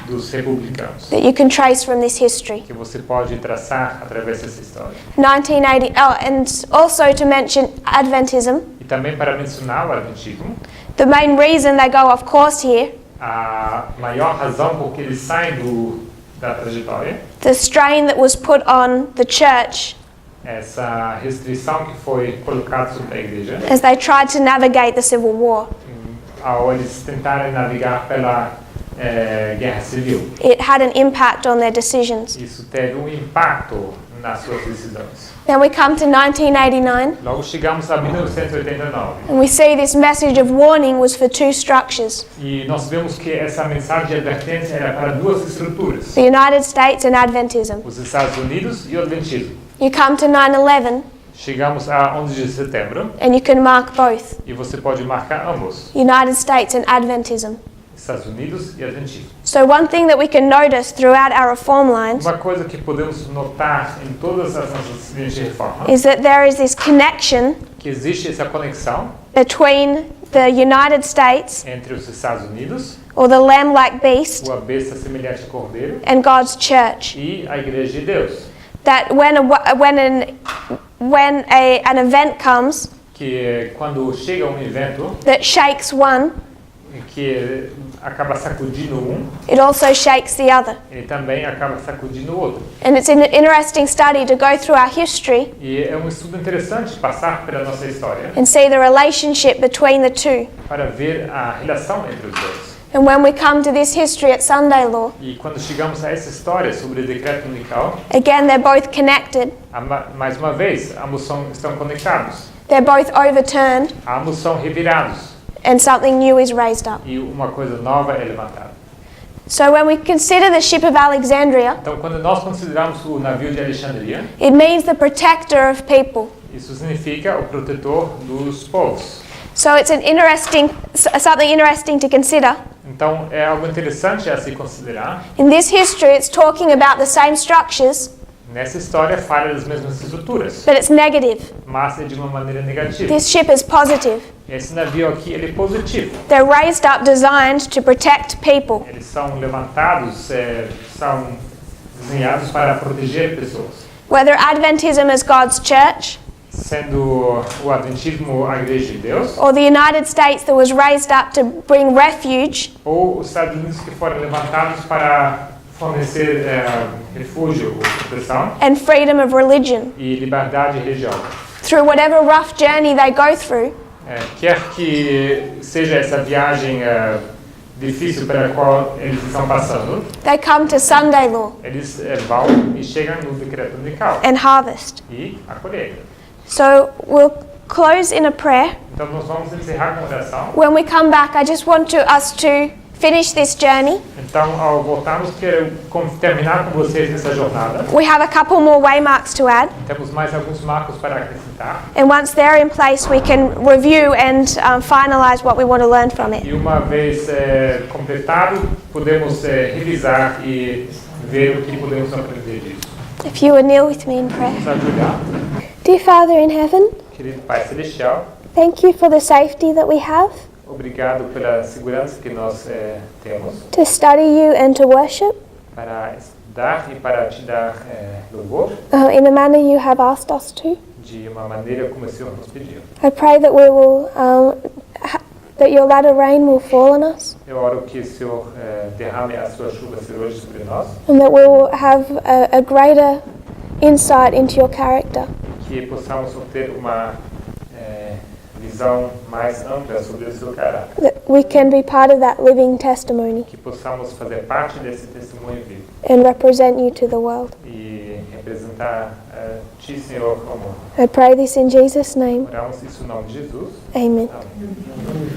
Speaker 2: dos republicanos,
Speaker 1: that you can trace from this history.
Speaker 2: que você pode traçar através dessa história.
Speaker 1: 1980, and also to mention Adventism,
Speaker 2: E também para mencionar o adventismo,
Speaker 1: the main reason they go off course here,
Speaker 2: a maior razão por que eles saem da trajetória,
Speaker 1: the strain that was put on the church
Speaker 2: essa restrição que foi colocada sobre a igreja,
Speaker 1: as they tried to navigate the civil war.
Speaker 2: ao eles tentarem navegar pela guerra civil.
Speaker 1: It had an impact on their decisions.
Speaker 2: Isso teve um impacto nas suas decisões.
Speaker 1: Then we come to 1989
Speaker 2: Logo chegamos a 1989
Speaker 1: and we see this message of warning was for two structures,
Speaker 2: e nós vemos que essa mensagem de advertência era para duas estruturas,
Speaker 1: the United States and Adventism.
Speaker 2: os Estados Unidos e o adventismo.
Speaker 1: You come to 9/11
Speaker 2: Chegamos a 11 de setembro
Speaker 1: and you can mark both,
Speaker 2: e você pode marcar ambos,
Speaker 1: United States and Adventism.
Speaker 2: Estados Unidos e adventismo.
Speaker 1: So one thing that we can notice throughout our reform lines
Speaker 2: Uma coisa que podemos notar em todas as nossas linhas de reforma,
Speaker 1: is that there is this connection
Speaker 2: que existe essa conexão
Speaker 1: between the United States,
Speaker 2: entre os Estados Unidos,
Speaker 1: or the lamb-like beast,
Speaker 2: a besta semelhante a cordeiro,
Speaker 1: and God's church.
Speaker 2: e a igreja de Deus.
Speaker 1: That when an event comes
Speaker 2: Que quando chega um evento
Speaker 1: that shakes one,
Speaker 2: que acaba sacudindo
Speaker 1: it also shakes the other.
Speaker 2: ele também acaba sacudindo o outro.
Speaker 1: And it's an interesting study to go through our history
Speaker 2: E é um estudo interessante passar pela nossa história
Speaker 1: and see the relationship between the two.
Speaker 2: para ver a relação entre os dois.
Speaker 1: And when we come to this history at Sunday Law,
Speaker 2: E quando chegamos a essa história sobre o decreto unical,
Speaker 1: again, they're both connected.
Speaker 2: mais uma vez, ambos estão conectados,
Speaker 1: They're both overturned
Speaker 2: ambos são revirados
Speaker 1: and something new is raised up.
Speaker 2: e uma coisa nova é levantada.
Speaker 1: So when we consider the ship of Alexandria,
Speaker 2: Então, quando nós consideramos o navio de Alexandria,
Speaker 1: it means the protector of people.
Speaker 2: isso significa o protetor dos povos.
Speaker 1: So it's something interesting to consider.
Speaker 2: Então, é algo interessante a se considerar.
Speaker 1: In this history, it's talking about the same structures,
Speaker 2: Nessa história, fala das mesmas estruturas,
Speaker 1: but it's negative.
Speaker 2: mas é de uma maneira negativa.
Speaker 1: This ship is positive.
Speaker 2: Esse navio aqui, ele é positivo.
Speaker 1: They're raised up designed to protect people.
Speaker 2: Eles são levantados, são desenhados para proteger pessoas.
Speaker 1: Whether Adventism is God's church,
Speaker 2: Sendo o adventismo a igreja de Deus,
Speaker 1: or the United States that was raised up to bring refuge,
Speaker 2: ou os Estados Unidos que foram levantados para fornecer refúgio ou proteção
Speaker 1: and freedom of religion.
Speaker 2: e liberdade religiosa.
Speaker 1: Through whatever rough journey they go through,
Speaker 2: Quer que seja essa viagem difícil pela qual eles estão passando,
Speaker 1: they come to Sunday Law
Speaker 2: eles vão e chegam no decreto unical
Speaker 1: and harvest.
Speaker 2: e a colheita.
Speaker 1: So we'll close in a prayer.
Speaker 2: Então nós vamos encerrar com oração.
Speaker 1: When we come back, I just want us to finish this journey.
Speaker 2: Então, ao voltarmos, quero terminar com vocês nessa jornada.
Speaker 1: We have a couple more waymarks to add,
Speaker 2: Temos mais alguns marcos para acrescentar.
Speaker 1: and once they're in place, we can review and finalize what we want to learn from it.
Speaker 2: E uma vez completado, podemos revisar e ver o que podemos aprender disso.
Speaker 1: If you would kneel with me in prayer.
Speaker 2: Vamos ajudar.
Speaker 1: Dear Father in heaven,
Speaker 2: Querido Pai Celestial,
Speaker 1: thank you for the safety that we have.
Speaker 2: Obrigado pela segurança que nós temos
Speaker 1: to study you and to worship
Speaker 2: para estudar e para te dar louvor
Speaker 1: in the manner you have asked us to.
Speaker 2: de uma maneira como o Senhor nos pediu.
Speaker 1: I pray that we will, that your latter rain will fall on us,
Speaker 2: Eu oro que o Senhor derrame a sua chuva hoje sobre nós,
Speaker 1: and that we will have a greater insight into your character,
Speaker 2: que possamos ter uma visão mais ampla sobre o seu caráter,
Speaker 1: that we can be part of that living testimony
Speaker 2: que possamos fazer parte desse testemunho vivo
Speaker 1: and represent you to the world.
Speaker 2: e representar Ti, Senhor, como
Speaker 1: I pray this in Jesus' name.
Speaker 2: oramos isso no nome de Jesus.
Speaker 1: Amen.
Speaker 2: Amém.